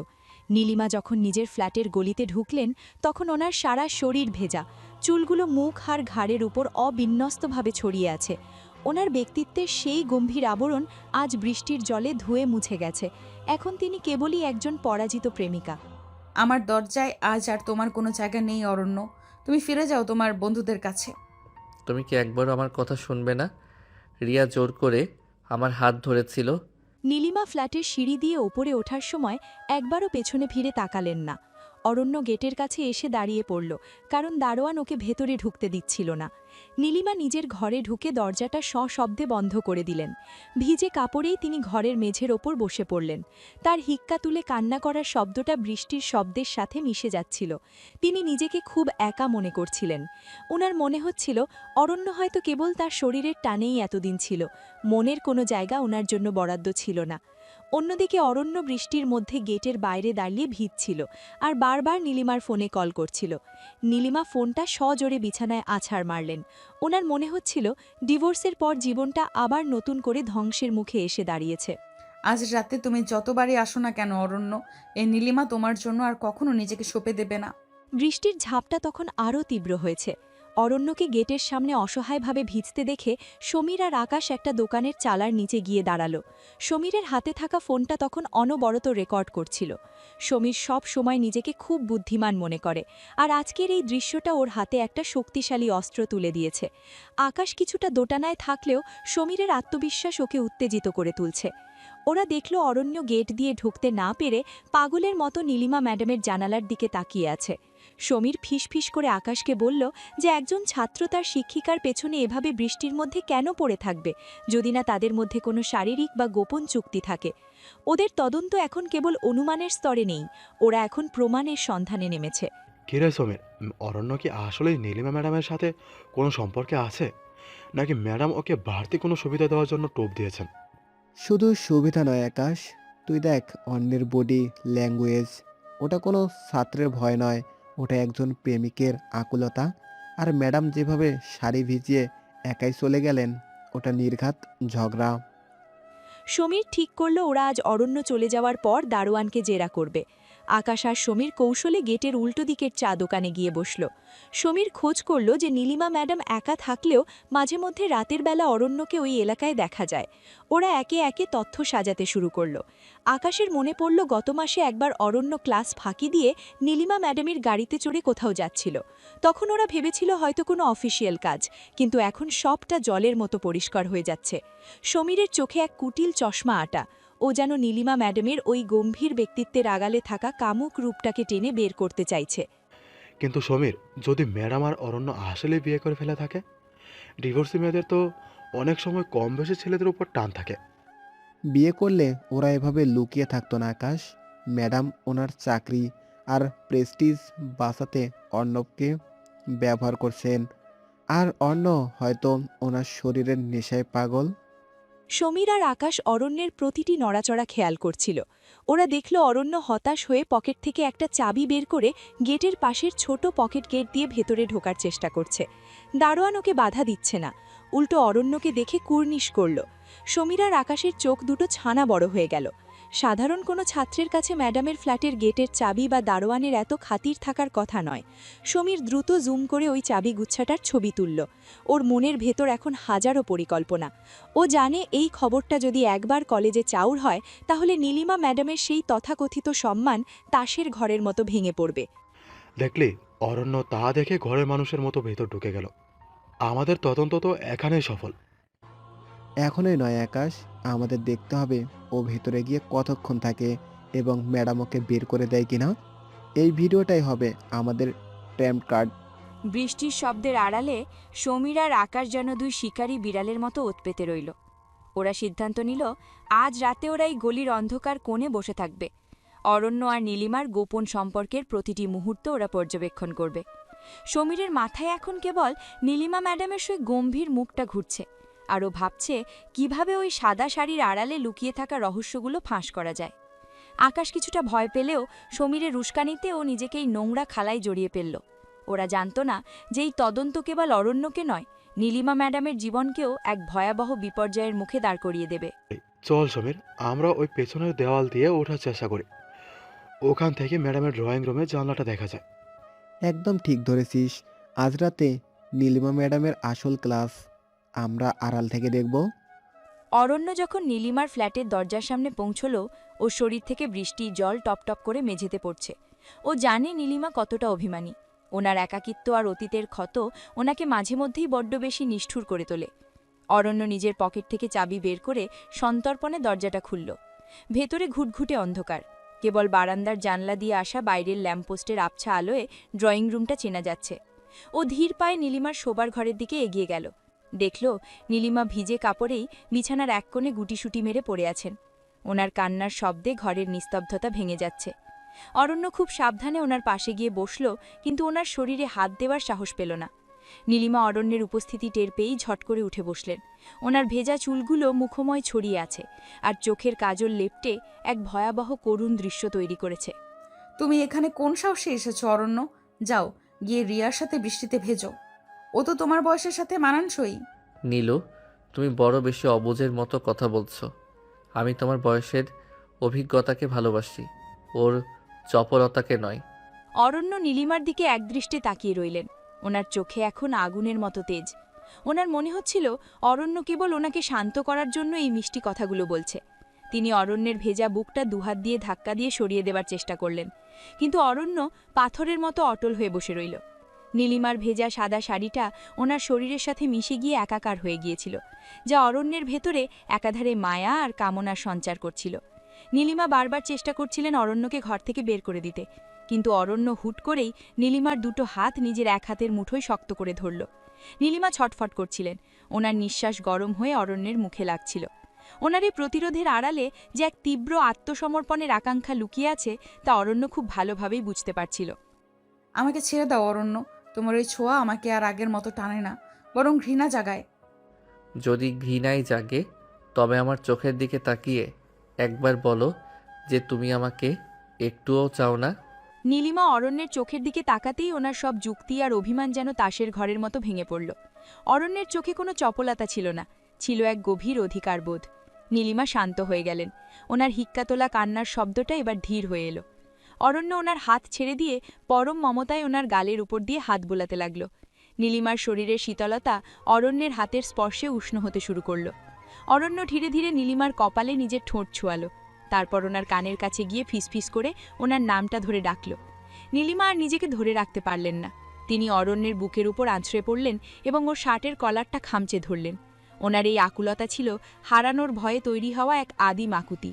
নীলিমা যখন নিজের ফ্ল্যাটের গলিতে ঢুকলেন, তখন ওনার সারা শরীর ভেজা, চুলগুলো মুখ আর ঘাড়ের উপর অবিন্যস্তভাবে ছড়িয়ে আছে। ওনার ব্যক্তিত্বের সেই গম্ভীর আবরণ আজ বৃষ্টির জলে ধুয়ে মুছে গেছে। এখন তিনি কেবলই একজন পরাজিত প্রেমিকা। আমার দরজায় আজ আর তোমার কোনো জায়গা নেই অরণ্য, তুমি ফিরে যাও তোমার বন্ধুদের কাছে। তুমি কি একবারও আমার কথা শুনবে না? রিয়া জোর করে আমার হাত ধরেছিল। নীলিমা ফ্ল্যাটের সিঁড়ি দিয়ে ওপরে ওঠার সময় একবারও পেছনে ফিরে তাকালেন না। অরণ্য গেটের কাছে এসে দাঁড়িয়ে পড়ল, কারণ দারোয়ান ওকে ভেতরে ঢুকতে দিচ্ছিল না। নীলিমা নিজের ঘরে ঢুকে দরজাটা সশব্দে বন্ধ করে দিলেন। ভিজে কাপড়েই তিনি ঘরের মেঝের ওপর বসে পড়লেন। তার হিক্কা তুলে কান্না করার শব্দটা বৃষ্টির শব্দের সাথে মিশে যাচ্ছিল। তিনি নিজেকে খুব একা মনে করছিলেন। ওনার মনে হচ্ছিল অরণ্য হয়তো কেবল তার শরীরের টানেই এতদিন ছিল, মনের কোনো জায়গা ওনার জন্য বরাদ্দ ছিল না। অন্যদিকে অরণ্য বৃষ্টির মধ্যে গেটের বাইরে দাঁড়িয়ে ভিজছিল আর বারবার নীলিমার ফোনে কল করছিল। নীলিমা ফোনটা সজোরে বিছানায় আছাড় মারলেন। ওনার মনে হচ্ছিল ডিভোর্সের পর জীবনটা আবার নতুন করে ধ্বংসের মুখে এসে দাঁড়িয়েছে। আজ রাতে তুমি যতবারই আসো না কেন অরণ্য, এই নীলিমা তোমার জন্য আর কখনো নিজেকে সঁপে দেবে না। বৃষ্টির ঝাপটা তখন আরও তীব্র হয়েছে। অরণ্যকে গেটের সামনে অসহায়ভাবে ভিজতে দেখে সমীর আর আকাশ একটা দোকানের চালার নিচে গিয়ে দাঁড়ালো। সমীরের হাতে থাকা ফোনটা তখন অনবরত রেকর্ড করছিল। সমীর সব সময় নিজেকে খুব বুদ্ধিমান মনে করে, আর আজকের এই দৃশ্যটা ওর হাতে একটা শক্তিশালী অস্ত্র তুলে দিয়েছে। আকাশ কিছুটা দোটানায় থাকলেও সমীরের আত্মবিশ্বাস ওকে উত্তেজিত করে তুলছে। ওরা দেখল অরণ্য গেট দিয়ে ঢুকতে না পেরে পাগলের মতো নীলিমা ম্যাডামের জানালার দিকে তাকিয়ে আছে। সমীর ফিসফিস করে আকাশকে বলল যে একজন ছাত্র তার শিক্ষিকার পেছনে এভাবে বৃষ্টির মধ্যে কেন পড়ে থাকবে, যদি না তাদের মধ্যে কোনো শারীরিক বা গোপন চুক্তি থাকে। ওদের তদন্ত এখন কেবল অনুমানের স্তরে নেই, ওরা এখন প্রমাণের সন্ধানে নেমেছে। কিরে সমীর, অরণ্য কি আসলেই নীলিমা ম্যাডামের সাথে কোনো সম্পর্কে আছে, নাকি ম্যাডাম ওকে বাড়তি কোনো সুবিধা দেওয়ার জন্য টোপ দিয়েছেন? শুধু সুবিধা নয় আকাশ, তুই দেখ অন্যের বডি ল্যাঙ্গুয়েজ, ওটা কোনো ছাত্রের ভয় নয়, ওটা একজন প্রেমিকের আকুলতা। আর ম্যাডাম যেভাবে শাড়ি ভিজিয়ে একাই চলে গেলেন, ওটা নির্ঘাত ঝগড়া। সমীর ঠিক করল ওরা আজ অরণ্য চলে যাওয়ার পর দারোয়ানকে জেরা করবে। আকাশ আর সমীর কৌশলে গেটের উল্টো দিকের চা দোকানে গিয়ে বসল। সমীর খোঁজ করল যে নীলিমা ম্যাডাম একা থাকলেও মাঝে মধ্যে রাতের বেলা অরণ্যকে ওই এলাকায় দেখা যায়। ওরা একে একে তথ্য সাজাতে শুরু করল। আকাশের মনে পড়ল গত মাসে একবার অরণ্য ক্লাস ফাঁকি দিয়ে নীলিমা ম্যাডামের গাড়িতে চড়ে কোথাও যাচ্ছিল। তখন ওরা ভেবেছিল হয়তো কোনো অফিসিয়াল কাজ, কিন্তু এখন সবটা জলের মতো পরিষ্কার হয়ে যাচ্ছে। সমীরের চোখে এক কুটিল চশমা আটা। ও যেন নীলিমা ম্যাডামের ওই গম্ভীর ব্যক্তিত্বের আগালে থাকা কামুক রূপটাকে টেনে বের করতে চাইছে। কিন্তু সমীর, যদি ম্যাডাম আর অরণ্য আসলে বিয়ে করে ফেলে থাকে, ডিভোর্সি মেয়েদের তো অনেক সময় কম বেশি ছেলেদের উপর টান থাকে। বিয়ে করলে ওরা এভাবে লুকিয়ে থাকতো না আকাশ। ম্যাডাম ওনার চাকরি আর প্রেস্টিজ বাঁচাতে অর্ণবকে ব্যবহার করছেন, আর অর্ণ হয়তো ওনার শরীরের নেশায় পাগল। সমীর আর আকাশ অরণ্যের প্রতিটি নড়াচড়া খেয়াল করছিল। ওরা দেখল অরণ্য হতাশ হয়ে পকেট থেকে একটা চাবি বের করে গেটের পাশের ছোট পকেট গেট দিয়ে ভেতরে ঢোকার চেষ্টা করছে। দারোয়ান ওকে বাধা দিচ্ছে না, উল্টো অরণ্যকে দেখে কুর্নিশ করল। সমীর আর আকাশের চোখ দুটো ছানা বড় হয়ে গেল। সাধারণ কোনো ছাত্রের কাছে ম্যাডামের ফ্ল্যাটের গেটের চাবি বা দারোয়ানের এত খাতির থাকার কথা নয়। সমীর দ্রুত জুম করে ওই চাবি গুচ্ছাটার ছবি তুলল। ওর মনের ভেতর এখন হাজারো পরিকল্পনা। ও জানে এই খবরটা যদি একবার কলেজে চাউর হয়, তাহলে নীলিমা ম্যাডামের সেই তথাকথিত সম্মান তাসের ঘরের মতো ভেঙে পড়বে। দেখলি, অরণ্য তা দেখে ঘরের মানুষের মতো ভেতর ঢুকে গেল। আমাদের তদন্ত তো এখানেই সফল। এখনই নয় আকাশ, আমাদের দেখতে হবে ও ভেতরে গিয়ে কতক্ষণ থাকে এবং ম্যাডাম ওকে বের করে দেয় কিনা। এই ভিডিওটাই হবে আমাদের ট্র্যাম্প কার্ড। বৃষ্টির শব্দের আড়ালে সমীর আর আকাশ যেন দুই শিকারী বিড়ালের মতো ওৎপেতে রইল। ওরা সিদ্ধান্ত নিল আজ রাতে ওরা এই গলির অন্ধকার কোণে বসে থাকবে। অরণ্য আর নীলিমার গোপন সম্পর্কের প্রতিটি মুহূর্ত ওরা পর্যবেক্ষণ করবে। সমীরের মাথায় এখন কেবল নীলিমা ম্যাডামের সেই গম্ভীর মুখটা ঘুরছে, আর ও ভাবছে কিভাবে ওই সাদা শাড়ির আড়ালে লুকিয়ে থাকা রহস্যগুলো ফাঁস করা যায়। আকাশ কিছুটা ভয় পেলেও সমীরের উস্কানিতে ও নিজেকে এই নোংরা খালায় জড়িয়ে ফেলল। ওরা জানত না যে এই তদন্ত কেবল অরণ্যকে নয়, নীলিমা ম্যাডামের জীবনকেও এক ভয়াবহ বিপর্যয়ের মুখে দাঁড় করিয়ে দেবে। চল সমীর, আমরা ওই পেছনের দেওয়াল দিয়ে ওঠার চেষ্টা করি। ওখান থেকে ম্যাডামের ড্রয়িং রুমে জানলাটা দেখা যায়। একদম ঠিক ধরেছিস। আজ রাতে নীলিমা ম্যাডামের আসল ক্লাস আমরা আড়াল থেকে দেখব। অরণ্য যখন নীলিমার ফ্ল্যাটের দরজার সামনে পৌঁছল, ওর শরীর থেকে বৃষ্টির জল টপটপ করে মেঝেতে পড়ছে। ও জানে নীলিমা কতটা অভিমানী। ওনার একাকিত্ব আর অতীতের ক্ষত ওনাকে মাঝে মধ্যেই বড্ড বেশি নিষ্ঠুর করে তোলে। অরণ্য নিজের পকেট থেকে চাবি বের করে সন্তর্পণে দরজাটা খুলল। ভেতরে ঘুটঘুটে অন্ধকার, কেবল বারান্দার জানলা দিয়ে আসা বাইরের ল্যাম্পপোস্টের আবছা আলোয় ড্রয়িং রুমটা চেনা যাচ্ছে। ও ধীর পায়ে নীলিমার শোবার ঘরের দিকে এগিয়ে গেল। দেখল নীলিমা ভিজে কাপড়েই বিছানার এক কোণে গুটিসুটি মেরে পড়ে আছেন। ওনার কান্নার শব্দে ঘরের নিস্তব্ধতা ভেঙে যাচ্ছে। অরণ্য খুব সাবধানে ওনার পাশে গিয়ে বসল, কিন্তু ওনার শরীরে হাত দেওয়ার সাহস পেল না। নীলিমা অরণ্যের উপস্থিতি টের পেয়েই ঝট করে উঠে বসলেন। ওনার ভেজা চুলগুলো মুখময় ছড়িয়ে আছে, আর চোখের কাজল লেপটে এক ভয়াবহ করুণ দৃশ্য তৈরি করেছে। তুমি এখানে কোন সাহসে এসেছো অরণ্য? যাও গিয়ে রিয়ার সাথে বৃষ্টিতে ভেজো। ও তো তোমার বয়সের সাথে মানানসই। নীলু, তুমি বড় বেশি অবুঝের মতো কথা বলছো। আমি তোমার বয়সের অভিজ্ঞতাকে ভালোবাসি, ওর চপলতাকে নয়। অরণ্য নীলিমার দিকে একদৃষ্টে তাকিয়ে রইলেন। ওনার চোখে এখন আগুনের মতো তেজ। ওনার মনে হচ্ছিল অরণ্য কেবল ওনাকে শান্ত করার জন্য এই মিষ্টি কথাগুলো বলছে। তিনি অরণ্যের ভেজা বুকটা দুহাত দিয়ে ধাক্কা দিয়ে সরিয়ে দেবার চেষ্টা করলেন, কিন্তু অরণ্য পাথরের মতো অটল হয়ে বসে রইল। নীলিমার ভেজা সাদা শাড়িটা ওনার শরীরের সাথে মিশে গিয়ে একাকার হয়ে গিয়েছিল, যা অরণ্যের ভেতরে একাধারে মায়া আর কামনার সঞ্চার করছিল। নীলিমা বারবার চেষ্টা করছিলেন অরণ্যকে ঘর থেকে বের করে দিতে, কিন্তু অরণ্য হুট করেই নীলিমার দুটো হাত নিজের এক হাতের মুঠোয় শক্ত করে ধরল। নীলিমা ছটফট করছিলেন, ওনার নিঃশ্বাস গরম হয়ে অরণ্যের মুখে লাগছিল। ওনার এই প্রতিরোধের আড়ালে যে এক তীব্র আত্মসমর্পণের আকাঙ্ক্ষা লুকিয়ে আছে, তা অরণ্য খুব ভালোভাবেই বুঝতে পারছিল। আমাকে ছেড়ে দাও অরণ্য, তোমার ওই ছোঁয়া আমাকে আর আগের মতো টানে না, বরং ঘৃণা জাগায়। যদি ঘৃণাই জাগে, তবে আমার চোখের দিকে তাকিয়ে একবার বলো যে তুমি আমাকে একটুও চাও না। নীলিমা অরণ্যের চোখের দিকে তাকাতেই ওনার সব যুক্তি আর অভিমান যেন তাসের ঘরের মতো ভেঙে পড়ল। অরণ্যের চোখে কোনো চপলতা ছিল না, ছিল এক গভীর অধিকারবোধ। নীলিমা শান্ত হয়ে গেলেন। ওনার হিক্কাতোলা কান্নার শব্দটা এবার ধীর হয়ে এলো। অরণ্য ওনার হাত ছেড়ে দিয়ে পরম মমতায় ওনার গালের উপর দিয়ে হাত বোলাতে লাগল। নীলিমার শরীরের শীতলতা অরণ্যের হাতের স্পর্শে উষ্ণ হতে শুরু করল। অরণ্য ধীরে ধীরে নীলিমার কপালে নিজের ঠোঁট ছোঁয়ালো। তারপর ওনার কানের কাছে গিয়ে ফিসফিস করে ওনার নামটা ধরে ডাকল। নীলিমা আর নিজেকে ধরে রাখতে পারলেন না। তিনি অরণ্যের বুকের উপর আছড়ে পড়লেন এবং ওর শার্টের কলারটা খামচে ধরলেন। ওনার এই আকুলতা ছিল হারানোর ভয়ে তৈরি হওয়া এক আদিম আকুতি।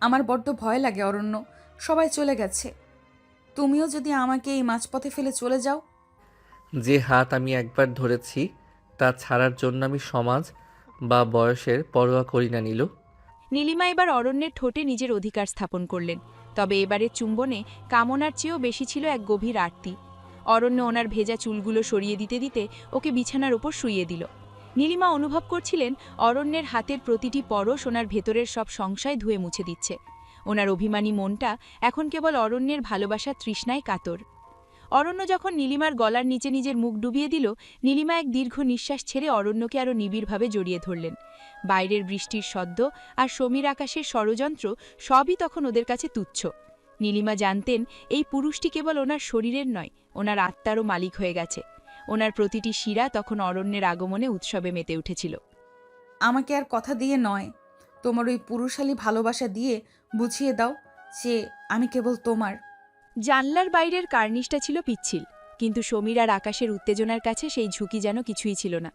আমার বড্ড ভয় লাগে অরণ্য, সবাই চলে গেছে, তুমিও যদি আমাকে এই মাঝপথে ফেলে চলে যাও। যে হাত আমি একবার ধরেছি তা ছাড়ার জন্য আমি সমাজ বা বয়সের পরোয়া করি না নীলু। নীলিমা এবার অরণ্যের ঠোঁটে নিজের অধিকার স্থাপন করলেন। তবে এবারের চুম্বনে কামনার চেয়েও বেশি ছিল এক গভীর আরতি। অরণ্য ওনার ভেজা চুলগুলো সরিয়ে দিতে দিতে ওকে বিছানার ওপর শুইয়ে দিল। নীলিমা অনুভব করছিলেন অরণ্যের হাতের প্রতিটি পরশ ওনার ভেতরের সব সংশয় ধুয়ে মুছে দিচ্ছে। ওনার অভিমানী মনটা এখন কেবল অরণ্যের ভালোবাসার তৃষ্ণায় কাতর। অরণ্য যখন নীলিমার গলার নিচে নিজের মুখ ডুবিয়ে দিল, নীলিমা এক দীর্ঘ নিঃশ্বাস ছেড়ে অরণ্যকে আরও নিবিড়ভাবে জড়িয়ে ধরলেন। বাইরের বৃষ্টির শব্দ আর সমীর আকাশের ষড়যন্ত্র সবই তখন ওদের কাছে তুচ্ছ। নীলিমা জানতেন এই পুরুষটি কেবল ওনার শরীরের নয়, ওনার আত্মারও মালিক হয়ে গেছে। ওনার প্রতিটি শিরা তখন অরণ্যের আগমনে উৎসবে মেতে উঠেছিল। আমাকে আর কথা দিয়ে নয়, তোমার ওই পুরুষালী ভালোবাসা দিয়ে বুঝিয়ে দাও যে আমি কেবল তোমার। জানলার বাইরের কার্নিশটা ছিল পিচ্ছিল, কিন্তু সমীর আর আকাশের উত্তেজনার কাছে সেই ঝুঁকি যেন কিছুই ছিল না।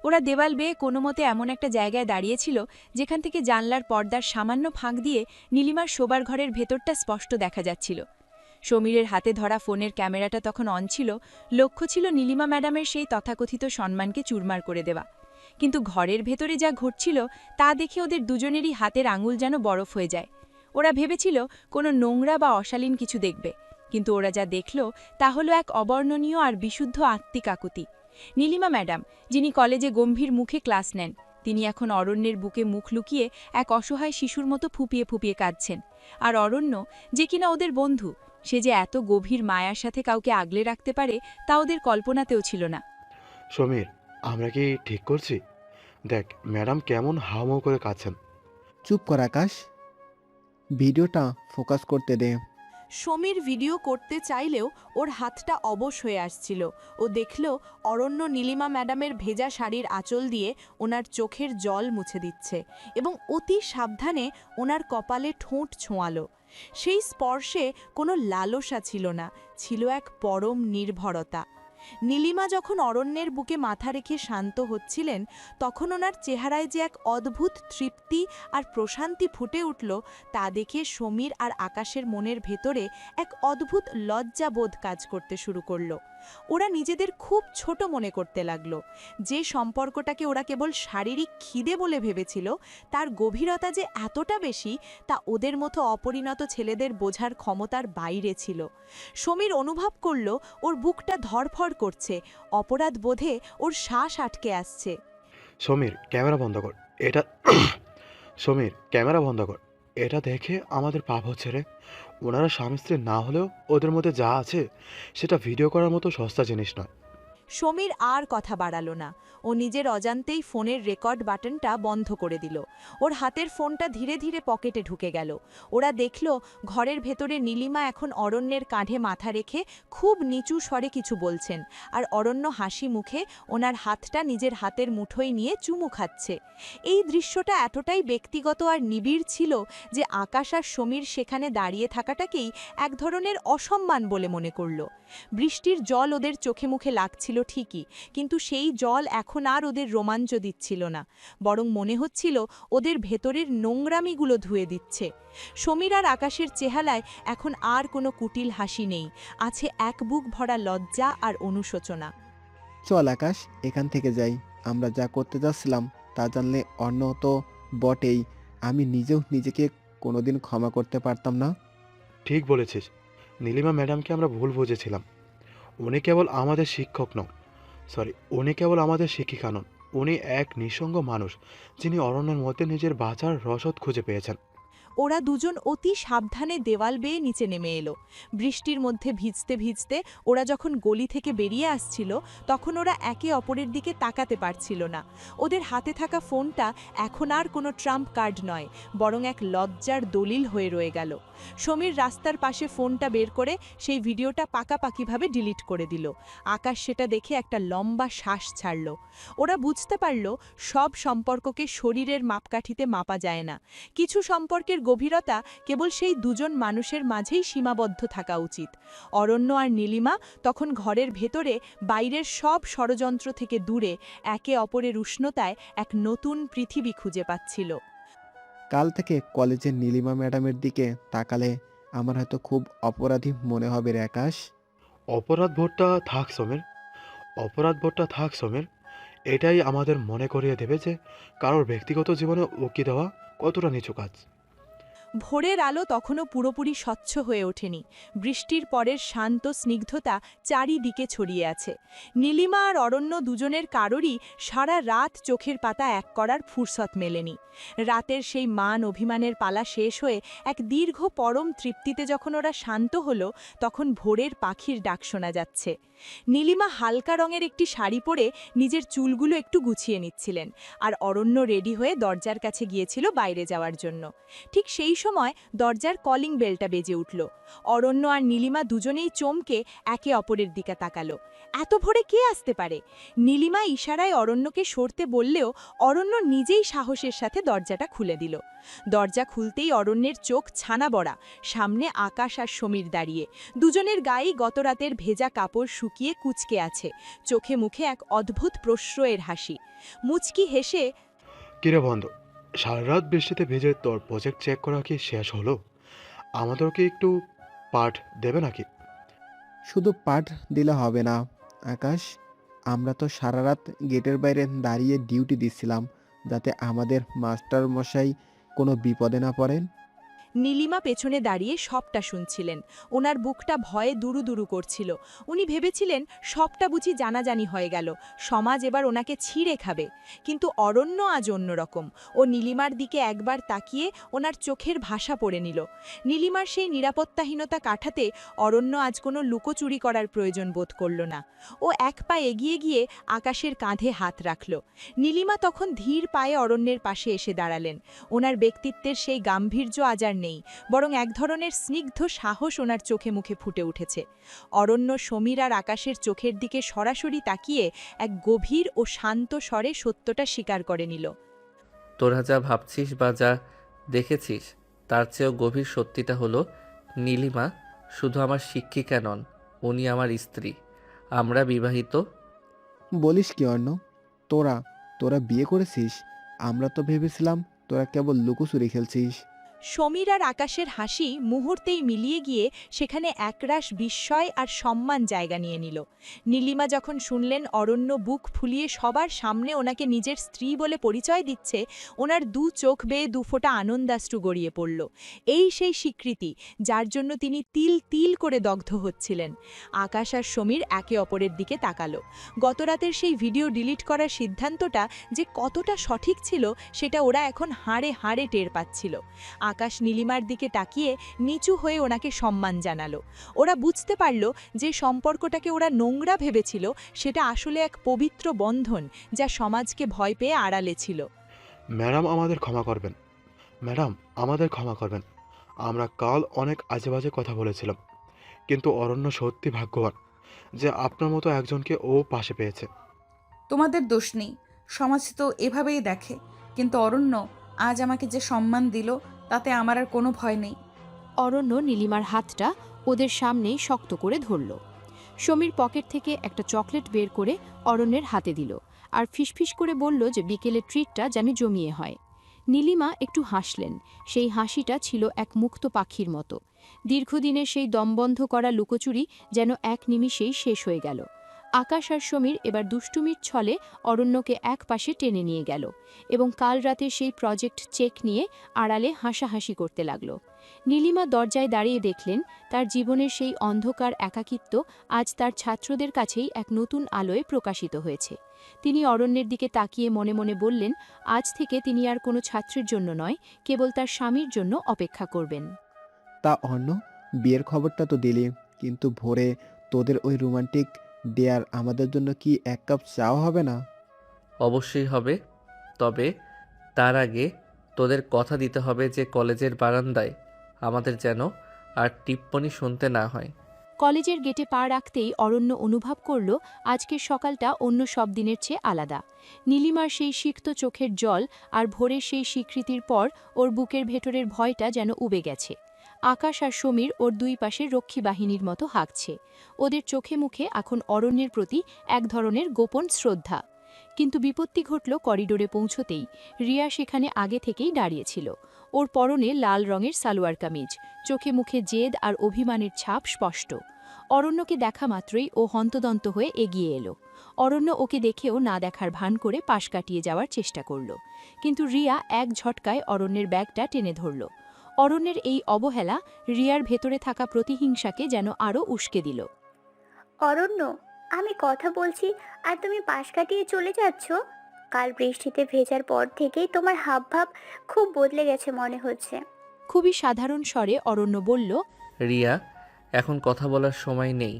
ওরা দেওয়াল বেয়ে কোনো মতে এমন একটা জায়গায় দাঁড়িয়েছিল যেখান থেকে জানলার পর্দার সামান্য ফাঁক দিয়ে নীলিমার শোবার ঘরের ভেতরটা স্পষ্ট দেখা যাচ্ছিল। সমীরের হাতে ধরা ফোনের ক্যামেরাটা তখন অন ছিল। লক্ষ্য ছিল নীলিমা ম্যাডামের সেই তথাকথিত সম্মানকে চুরমার করে দেওয়া। কিন্তু ঘরের ভেতরে যা ঘটছিল তা দেখে ওদের দুজনেরই হাতের আঙুল যেন বরফ হয়ে যায়। ওরা ভেবেছিল কোনো নোংরা বা অশালীন কিছু দেখবে, কিন্তু ওরা যা দেখল তা হলো এক অবর্ণনীয় আর বিশুদ্ধ আত্মিক আকুতি। নীলিমা ম্যাডাম, যিনি কলেজে গম্ভীর মুখে ক্লাস নেন, তিনি এখন অরণ্যের বুকে মুখ লুকিয়ে এক অসহায় শিশুর মতো ফুপিয়ে ফুপিয়ে কাঁদছেন। আর অরণ্য, যে কিনা ওদের বন্ধু, সে যে এত গভীর মায়ার সাথে কাউকে আগলে রাখতে পারে তা ওদের কল্পনাতেও ছিল না। সমীর, আমরা কি ঠিক করছি? দেখ ম্যাডাম কেমন হাওমাও করে কাঁদছেন। চুপ কর আকাশ, ভিডিওটা ফোকাস করতে দে। সমীর ভিডিও করতে চাইলেও ওর হাতটা অবশ হয়ে আসছিল। ও দেখল অরণ্য নীলিমা ম্যাডামের ভেজা শাড়ির আঁচল দিয়ে ওনার চোখের জল মুছে দিচ্ছে এবং অতি সাবধানে ওনার কপালে ঠোঁট ছোঁয়ালো। সেই স্পর্শে কোনো লালসা ছিল না, ছিল এক পরম নির্ভরতা। নীলিমা যখন অরণ্যের বুকে মাথা রেখে শান্ত হচ্ছিলেন, তখন ওনার চেহারায় যে এক অদ্ভুত তৃপ্তি আর প্রশান্তি ফুটে উঠল, তা দেখে সমীর আর আকাশের মনের ভেতরে এক অদ্ভুত লজ্জাবোধ কাজ করতে শুরু করল। ওরা নিজেদের খুব ছোট মনে করতে লাগল। যে সম্পর্কটাকে ওরা কেবল শারীরিক খিদে বলে ভেবেছিল, তার গভীরতা যে এতটা বেশি তা ওদের মতো অপরিণত ছেলেদের বোঝার ক্ষমতার বাইরে ছিল। সমীর অনুভব করল ওর বুকটা ধড়ফড় করছে, অপরাধ বোধে ওর শ্বাস আটকে আসছে। সমীর, ক্যামেরা বন্ধ কর এটা। সমীর, ক্যামেরা বন্ধ কর। এটা দেখে আমাদের পাপ হচ্ছে রে। ওনারা স্বামী স্ত্রী না হলেও ওদের মধ্যে যা আছে সেটা ভিডিও করার মতো সস্তা জিনিস নয়। সমীর আর কথা বাড়ালো না। ও নিজের অজান্তেই ফোনের রেকর্ড বাটনটা বন্ধ করে দিল। ওর হাতের ফোনটা ধীরে ধীরে পকেটে ঢুকে গেল। ওরা দেখল ঘরের ভেতরে নীলিমা এখন অরণ্যের কাঁধে মাথা রেখে খুব নিচু স্বরে কিছু বলছেন, আর অরণ্য হাসি মুখে ওনার হাতটা নিজের হাতের মুঠোয় নিয়ে চুমু খাচ্ছে। এই দৃশ্যটা এতটাই ব্যক্তিগত আর নিবিড় ছিল যে আকাশ আর সমীর সেখানে দাঁড়িয়ে থাকাটাকেই এক ধরনের অসম্মান বলে মনে করল। বৃষ্টির জল ওদের চোখে মুখে লাগছিল ঠিকই, কিন্তু সেই জল এখন আর ওদের রোমাঞ্চ দিচ্ছিল না, বরং মনে হচ্ছিল ওদের ভেতরের নোংরামিগুলো ধুয়ে দিচ্ছে। সমীর আর আকাশের চেহারায় এখন আর কোনো কুটিল হাসি নেই, আছে এক বুক ভরা লজ্জা আর অনুশোচনা। চল আকাশ, এখান থেকে যাই। আমরা যা করতে যাচ্ছিলাম তা জানলে অন্য তো বটেই, আমি নিজেও নিজেকে কোনোদিন ক্ষমা করতে পারতাম না। ঠিক বলেছিস, নীলিমা ম্যাডামকে আমরা ভুল বুঝেছিলাম। উনি কেবল আমাদের শিক্ষক নন, উনি কেবল আমাদের শিক্ষিকা নন। উনি এক নিঃসঙ্গ মানুষ যিনি অরণ্যের মধ্যে নিজের বাঁচার রসদ খুঁজে পেয়েছেন। ওরা দুজন অতি সাবধানে দেওয়াল বেয়ে নিচে নেমে এলো। বৃষ্টির মধ্যে ভিজতে ভিজতে ওরা যখন গলি থেকে বেরিয়ে আসছিল তখন ওরা একে অপরের দিকে তাকাতে পারছিল না। ওদের হাতে থাকা ফোনটা এখন আর কোনো ট্রাম্প কার্ড নয়, বরং এক লজ্জার দলিল হয়ে রয়ে গেল। সমীর রাস্তার পাশে ফোনটা বের করে সেই ভিডিওটা পাকাপাকিভাবে ডিলিট করে দিল। আকাশ সেটা দেখে একটা লম্বা শ্বাস ছাড়ল। ওরা বুঝতে পারল সব সম্পর্ককে শরীরের মাপকাঠিতে মাপা যায় না। কিছু সম্পর্কের গভীরতা কেবল সেই দুজন মানুষের মাঝেই সীমাবদ্ধ থাকা উচিত। অরণ্য আর নীলিমা তখন ঘরের ভেতরে বাইরের সব ষড়যন্ত্র থেকে দূরে একে অপরের উষ্ণতায় এক নতুন পৃথিবী খুঁজে পাচ্ছিল। কাল থেকে কলেজের নীলিমা ম্যাডামের দিকে তাকালে আমার হয়তো খুব অপরাধী মনে হবে রে আকাশ। অপরাধ বোধটা থাক সমীর। এটাই আমাদের মনে করিয়ে দেবে যে কারোর ব্যক্তিগত জীবনে উকি দেওয়া কতটা নিচু কাজ। ভোরের আলো তখনও পুরোপুরি স্বচ্ছ হয়ে ওঠেনি। বৃষ্টির পরের শান্ত স্নিগ্ধতা চারিদিকে ছড়িয়ে আছে। নীলিমা আর অরণ্য দুজনের কারোরই সারা রাত চোখের পাতা এক করার ফুরসত মেলেনি। রাতের সেই মান অভিমানের পালা শেষ হয়ে এক দীর্ঘ পরম তৃপ্তিতে যখন ওরা শান্ত হলো তখন ভোরের পাখির ডাক শোনা যাচ্ছে। নীলিমা হালকা রঙের একটি শাড়ি পরে নিজের চুলগুলো একটু গুছিয়ে নিচ্ছিলেন, আর অরণ্য রেডি হয়ে দরজার কাছে গিয়েছিল বাইরে যাওয়ার জন্য। ঠিক সেই সময় দরজার কলিং বেলটা বেজে উঠল। অরণ্য আর নীলিমা দুজনেই চমকে একে অপরের দিকে তাকালো। এত ভোরে কে আসতে পারে? নীলিমা ইশারায় অরণ্যকে সরতে বললেও অরণ্য নিজেই সাহসের সাথে দরজাটা খুলে দিল। দরজা খুলতেই অরণ্যের চোখ ছানা বড়া। সামনে আকাশ আর সমীর দাঁড়িয়ে। দুজনের গায়েই গতরাতের ভেজা কাপড় শুকিয়ে কুঁচকে আছে। চোখে মুখে এক অদ্ভুত প্রশ্রয়ের হাসি। মুচকি হেসে, কিরে বন্ধু, সারা রাত বৃষ্টিতে ভিজে তোর প্রজেক্ট চেক করা কি শেষ হলো? আমাদেরকে একটু পাঠ দেবে নাকি? শুধু পাঠ দিলে হবে না আকাশ, আমরা তো সারা রাত গেটের বাইরে দাঁড়িয়ে ডিউটি দিচ্ছিলাম যাতে আমাদের মাস্টার মশাই কোনো বিপদে না পড়েন। নীলিমা পেছনে দাঁড়িয়ে সবটা শুনছিলেন। ওনার বুকটা ভয়ে দুরু দুরু করছিল। উনি ভেবেছিলেন সবটা বুঝি জানাজানি হয়ে গেল, সমাজ এবার ওনাকে ছিঁড়ে খাবে। কিন্তু অরণ্য আজ অন্যরকম। ও নীলিমার দিকে একবার তাকিয়ে ওনার চোখের ভাষা পড়ে নিল। নীলিমার সেই নিরাপত্তাহীনতা কাটাতে অরণ্য আজ কোনো লুকোচুরি করার প্রয়োজন বোধ করল না। ও এক পা এগিয়ে গিয়ে আকাশের কাঁধে হাত রাখল। নীলিমা তখন ধীর পায়ে অরণ্যের পাশে এসে দাঁড়ালেন। ওনার ব্যক্তিত্বের সেই গাম্ভীর্য আজ আর নেই, বরং এক ধরনের স্নিগ্ধ সাহস ওনার চোখে মুখে ফুটে উঠেছে। অরণ্য সমীর আর আকাশের চোখের দিকে সরাসরি তাকিয়ে এক গভীর ও শান্ত স্বরে সত্যটা স্বীকার করে নিল। তোরা যা ভাবছিস বা যা দেখেছিস তার চেয়েও গভীর সত্যিটা হলো নীলিমা শুধু আমার শিক্ষিকা নন, উনি আমার স্ত্রী। আমরা বিবাহিত। বলিস কি অর্ণ, তোরা বিয়ে করেছিস? আমরা তো ভেবেছিলাম তোরা কেবল লুকোচুরি খেলছিস। সমীর আর আকাশের হাসি মুহূর্তেই মিলিয়ে গিয়ে সেখানে একরাশ বিস্ময় আর সম্মান জায়গা নিয়ে নিল। নীলিমা যখন শুনলেন অরণ্য বুক ফুলিয়ে সবার সামনে ওনাকে নিজের স্ত্রী বলে পরিচয় দিচ্ছে, ওনার দু চোখ বেয়ে দুফোঁটা আনন্দাশ্রু গড়িয়ে পড়ল। এই সেই স্বীকৃতি যার জন্য তিনি তিল তিল করে দগ্ধ হচ্ছিলেন। আকাশ আর সমীর একে অপরের দিকে তাকালো। গতরাতের সেই ভিডিও ডিলিট করার সিদ্ধান্তটা যে কতটা সঠিক ছিল সেটা ওরা এখন হাড়ে হাড়ে টের পাচ্ছিল। আকাশ নীলিমার দিকে তাকিয়ে নিচু হয়ে ওনাকে সম্মান জানালো। ওরা বুঝতে পারল যে সম্পর্কটাকে ওরা নোংরা ভেবেছিল সেটা আসলে এক পবিত্র বন্ধন যা সমাজকে ভয় পেয়ে আড়ালে ছিল। ম্যাডাম আমাদের ক্ষমা করবেন। আমরা কাল অনেক আজেবাজে কথা বলেছিলাম, কিন্তু অরণ্য সত্যি ভাগ্যবান যে আপনার মতো একজনকে ও পাশে পেয়েছে। তোমাদের দোষ নেই, সমাজ তো এভাবেই দেখে। কিন্তু অরণ্য আজ আমাকে যে সম্মান দিল তাতে আমার আর কোনো ভয় নেই। অরণ্য নীলিমার হাতটা ওদের সামনেই শক্ত করে ধরল। সমীর পকেট থেকে একটা চকলেট বের করে অরণ্যের হাতে দিল আর ফিসফিস করে বলল যে বিকেলে ট্রিটটা যেন জমিয়ে হয়। নীলিমা একটু হাসলেন। সেই হাসিটা ছিল এক মুক্ত পাখির মতো। দীর্ঘদিনের সেই দমবন্ধ করা লুকোচুরি যেন এক নিমিষেই শেষ হয়ে গেল। আকাশ আর সমীর এবার দুষ্টুমির ছলে অরণ্যকে এক পাশে টেনে নিয়ে গেল এবং কাল রাতে সেই প্রজেক্ট চেক নিয়ে আড়ালে হাসাহাসি করতে লাগল। নীলিমা দরজায় দাঁড়িয়ে দেখলেন তার জীবনের সেই অন্ধকার একাকিত্ব আজ তার ছাত্রদের কাছেই এক নতুন আলোয় প্রকাশিত হয়েছে। তিনি অরণ্যের দিকে তাকিয়ে মনে মনে বললেন, আজ থেকে তিনি আর কোনো ছাত্রের জন্য নয়, কেবল তার স্বামীর জন্য অপেক্ষা করবেন। তা অন্য বিয়ের খবরটা তো দিলি, কিন্তু ভোরে তোদের ওই রোমান্টিক ডেয়ার আমাদের জন্য কি এক কাপ চাও হবে না? অবশ্যই হবে, তবে তার আগে তোদের কথা দিতে হবে যে কলেজের বারান্দায় আমাদের যেন আর টিপ্পনি শুনতে না হয়। কলেজের গেটে পা রাখতেই অরণ্য অনুভব করল আজকের সকালটা অন্য সব দিনের চেয়ে আলাদা। নীলিমার সেই সিক্ত চোখের জল আর ভোরের সেই স্বীকৃতির পর ওর বুকের ভেতরের ভয়টা যেন উবে গেছে। আকাশ আর সমীর ওর দুই পাশে রক্ষী বাহিনীর মতো হাঁকছে। ওদের চোখে মুখে এখন অরণ্যের প্রতি এক ধরনের গোপন শ্রদ্ধা। কিন্তু বিপত্তি ঘটল করিডোরে পৌঁছতেই। রিয়া সেখানে আগে থেকেই দাঁড়িয়েছিল। ওর পরনে লাল রঙের সালোয়ার কামিজ, চোখে মুখে জেদ আর অভিমানের ছাপ স্পষ্ট। অরণ্যকে দেখা মাত্রই ও হন্তদন্ত হয়ে এগিয়ে এলো। অরণ্য ওকে দেখেও না দেখার ভান করে পাশ কাটিয়ে যাওয়ার চেষ্টা করল, কিন্তু রিয়া এক ঝটকায় অরণ্যের ব্যাগটা টেনে ধরল। অরণ্যের এই অবহেলা রিয়ার ভেতরে থাকা প্রতিহিংসাকে যেন আরও উস্কে দিল। অরণ্য, আমি কথা বলছি আর তুমি পাশ কাটিয়ে চলে যাচ্ছ। কাল বৃষ্টিতে ভেজার পর থেকেই তোমার হাবভাব খুব বদলে গেছে মনে হচ্ছে। খুবই সাধারণ স্বরে অরণ্য বলল, রিয়া, এখন কথা বলার সময় নেই,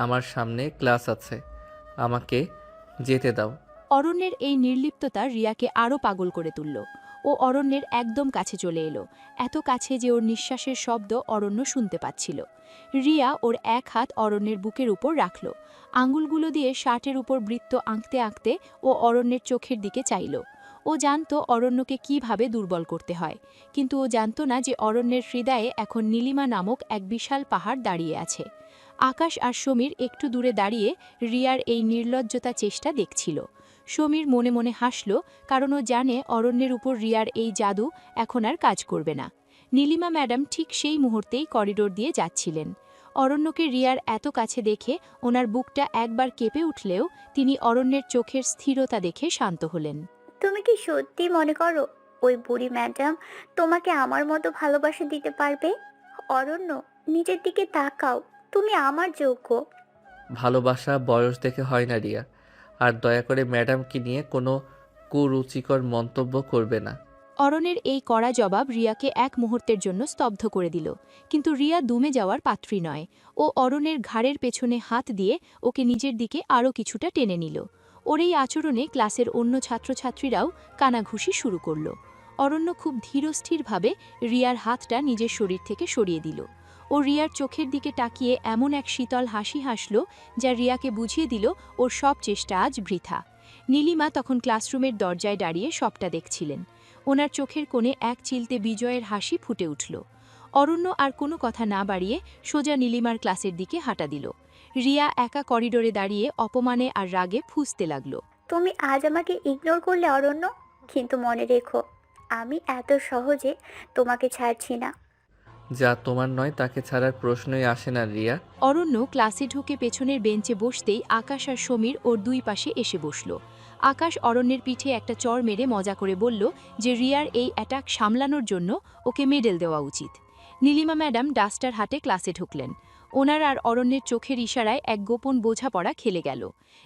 আমার সামনে ক্লাস আছে, আমাকে যেতে দাও। অরণ্যের এই নির্লিপ্ততা রিয়াকে আরও পাগল করে তুলল। ও অরণ্যের একদম কাছে চলে এলো, এত কাছে যে ওর নিঃশ্বাসের শব্দ অরণ্য শুনতে পাচ্ছিল। রিয়া ওর এক হাত অরণ্যের বুকের উপর রাখল, আঙুলগুলো দিয়ে শার্টের উপর বৃত্ত আঁকতে আঁকতে ও অরণ্যের চোখের দিকে চাইল। ও জানত অরণ্যকে কিভাবে দুর্বল করতে হয়, কিন্তু ও জানত না যে অরণ্যের হৃদয়ে এখন নীলিমা নামক এক বিশাল পাহাড় দাঁড়িয়ে আছে। আকাশ আর সমীর একটু দূরে দাঁড়িয়ে রিয়ার এই নির্লজ্জতা চেষ্টা দেখছিল। সমীর মনে মনে হাসল, কারণ ও জানে অরণ্যের উপর রিয়ার এই জাদু এখন আর কাজ করবে না। নীলিমা ম্যাডাম ঠিক সেই মুহূর্তেই করিডোর দিয়ে যাচ্ছিলেন। অরণ্যকে রিয়ার এত কাছে দেখে ওনার বুকটা একবার কেঁপে উঠলেও তিনি অরণ্যের চোখের স্থিরতা দেখে শান্ত হলেন। তুমি কি সত্যি মনে করো ওই বুড়ি ম্যাডাম তোমাকে আমার মতো ভালোবাসা দিতে পারবে? অরণ্য, নিজের দিকে তাকাও, তুমি আমার যোগ্য। ভালোবাসা বয়স দেখে হয় না রিয়া, আর দয়া করে ম্যাডামকে নিয়ে কোনো কুরুচিকর মন্তব্য করবে না। অরণ্যের এই কড়া জবাব রিয়াকে এক মুহূর্তের জন্য স্তব্ধ করে দিল, কিন্তু রিয়া দমে যাওয়ার পাত্রী নয়। ও অরণ্যের ঘাড়ের পেছনে হাত দিয়ে ওকে নিজের দিকে আরও কিছুটা টেনে নিল। ওর এই আচরণে ক্লাসের অন্য ছাত্রছাত্রীরাও কানাঘুষি শুরু করল। অরণ্য খুব ধীরস্থিরভাবে রিয়ার হাতটা নিজের শরীর থেকে সরিয়ে দিল। ও রিয়ার চোখের দিকে তাকিয়ে এমন এক শীতল হাসি হাসল যা রিয়াকে বুঝিয়ে দিল ওর সব চেষ্টা আজ বৃথা। নীলিমা তখন ক্লাসরুমের দরজায় দাঁড়িয়ে সবটা দেখছিলেন। ওনার চোখের কোণে এক চিলতে বিজয়ের হাসি ফুটে উঠল। অরণ্য আর কোনো কথা না বাড়িয়ে সোজা নীলিমার ক্লাসের দিকে হাঁটা দিল। রিয়া একা করিডোরে দাঁড়িয়ে অপমানে আর রাগে ফুঁসতে লাগল। তুমি আজ আমাকে ইগনোর করলে অরণ্য, কিন্তু মনে রেখো আমি এত সহজে তোমাকে ছাড়ছি না। যা তোমার নয় তাকে ছাড়ার প্রশ্নই আসে না রিয়া। অরণ্য ক্লাসে ঢুকে পেছনের বেঞ্চে বসতেই আকাশ আর সমীর ওর দুই পাশে এসে বসল। আকাশ অরণ্যের পিঠে একটা চড় মেরে মজা করে বলল যে রিয়ার এই অ্যাটাক সামলানোর জন্য ওকে মেডেল দেওয়া উচিত। নীলিমা ম্যাডাম ডাস্টার হাতে ক্লাসে ঢুকলেন। ওনার আর অরণ্যের চোখের ইশারায় এক গোপন বোঝাপড়া খেলে গেল।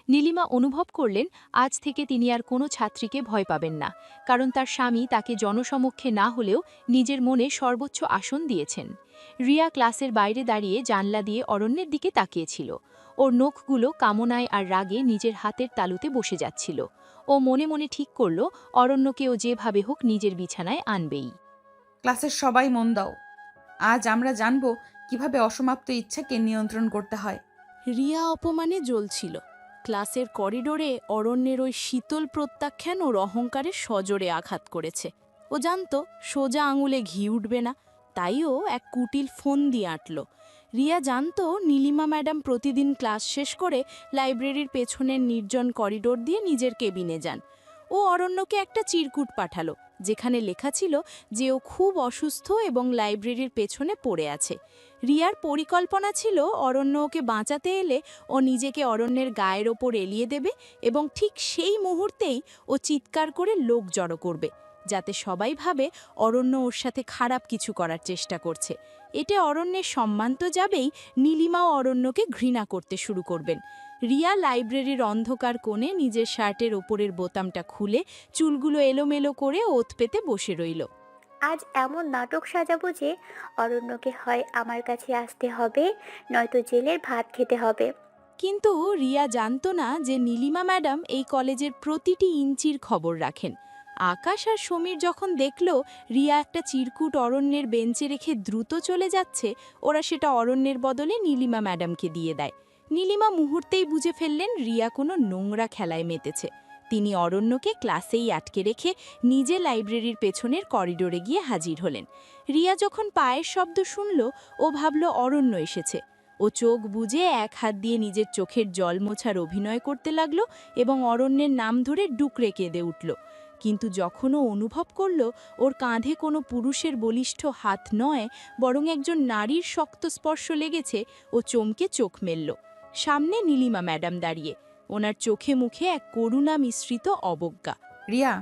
নীলিমা অনুভব করলেন আজ থেকে তিনি আর কোনো ছাত্রীকে ভয় পাবেন না, কারণ তার স্বামী তাকে জনসমক্ষে না হলেও নিজের মনে সর্বোচ্চ আসন দিয়েছেন। রিয়া ক্লাসের বাইরে দাঁড়িয়ে জানলা দিয়ে অরণ্যের দিকে তাকিয়েছিল। ওর নখগুলো কামনায় আর রাগে নিজের হাতের তালুতে বসে যাচ্ছিল। ও মনে মনে ঠিক করল অরণ্যকে ও যেভাবে হোক নিজের বিছানায় আনবেই। ক্লাসের সবাই মন দাও, আজ আমরা জানব কিভাবে অসমাপ্ত ইচ্ছাকে নিয়ন্ত্রণ করতে হয়। রিয়া অপমানে জ্বলছিল। ক্লাসের করিডোরে অরণ্যের ওই শীতল প্রত্যাখ্যান ওর অহংকারে সজোরে আঘাত করেছে। ও জানত সোজা আঙুলে ঘি উঠবে না, তাই ও এক কুটিল ফোন দিয়ে আঁটল। রিয়া জানত নীলিমা ম্যাডাম প্রতিদিন ক্লাস শেষ করে লাইব্রেরির পেছনের নির্জন করিডোর দিয়ে নিজের কেবিনে যান। ও অরণ্যকে একটা চিরকুট পাঠালো, যেখানে লেখা ছিল যে ও খুব অসুস্থ এবং লাইব্রেরির পেছনে পড়ে আছে। রিয়ার পরিকল্পনা ছিল অরণ্য ওকে বাঁচাতে এলে ও নিজেকে অরণ্যের গায়ের ওপর এলিয়ে দেবে এবং ঠিক সেই মুহূর্তেই ও চিৎকার করে লোক জড়ো করবে। যাতে সবাই ভাবে অরণ্য ওর সাথে খারাপ কিছু করার চেষ্টা করছে। এতে অরণ্যের সম্মান তো যাবেই, নীলিমাও অরণ্যকে ঘৃণা করতে শুরু করবেন। রিয়া লাইব্রেরির অন্ধকার কোণে নিজের শার্টের ওপরের বোতামটা খুলে চুলগুলো এলোমেলো করে ওত পেতে বসে রইল। আজ এমন নাটক সাজাবো যে অরণ্যকে হয় আমার কাছে আসতে হবে, নয়তো জেলের ভাত খেতে হবে। কিন্তু রিয়া জানতো না যে নীলিমা ম্যাডাম এই কলেজের প্রতিটি ইঞ্চির খবর রাখেন। আকাশ আর সমীর যখন দেখল রিয়া একটা চিরকুট অরণ্যের বেঞ্চে রেখে দ্রুত চলে যাচ্ছে, ওরা সেটা অরণ্যের বদলে নীলিমা ম্যাডামকে দিয়ে দেয়। নীলিমা মুহূর্তেই বুঝে ফেললেন রিয়া কোনো নোংরা খেলায় মেতেছে। তিনি অরণ্যকে ক্লাসেই আটকে রেখে নিজে লাইব্রেরির পেছনের করিডোরে গিয়ে হাজির হলেন। রিয়া যখন পায়ের শব্দ শুনল, ও ভাবল অরণ্য এসেছে। ও চোখ বুজে এক হাত দিয়ে নিজের চোখের জল মোছার অভিনয় করতে লাগল এবং অরণ্যের নাম ধরে ডুকরে কেঁদে উঠল। কিন্তু যখন ও অনুভব করল ওর কাঁধে কোনো পুরুষের বলিষ্ঠ হাত নয়, বরং একজন নারীর শক্ত স্পর্শ লেগেছে, ও চমকে চোখ মেলল। সামনে নীলিমা ম্যাডাম দাঁড়িয়ে, ওনার চোখে মুখে এক করুণা মিশ্রিত অবজ্ঞা। রিয়া,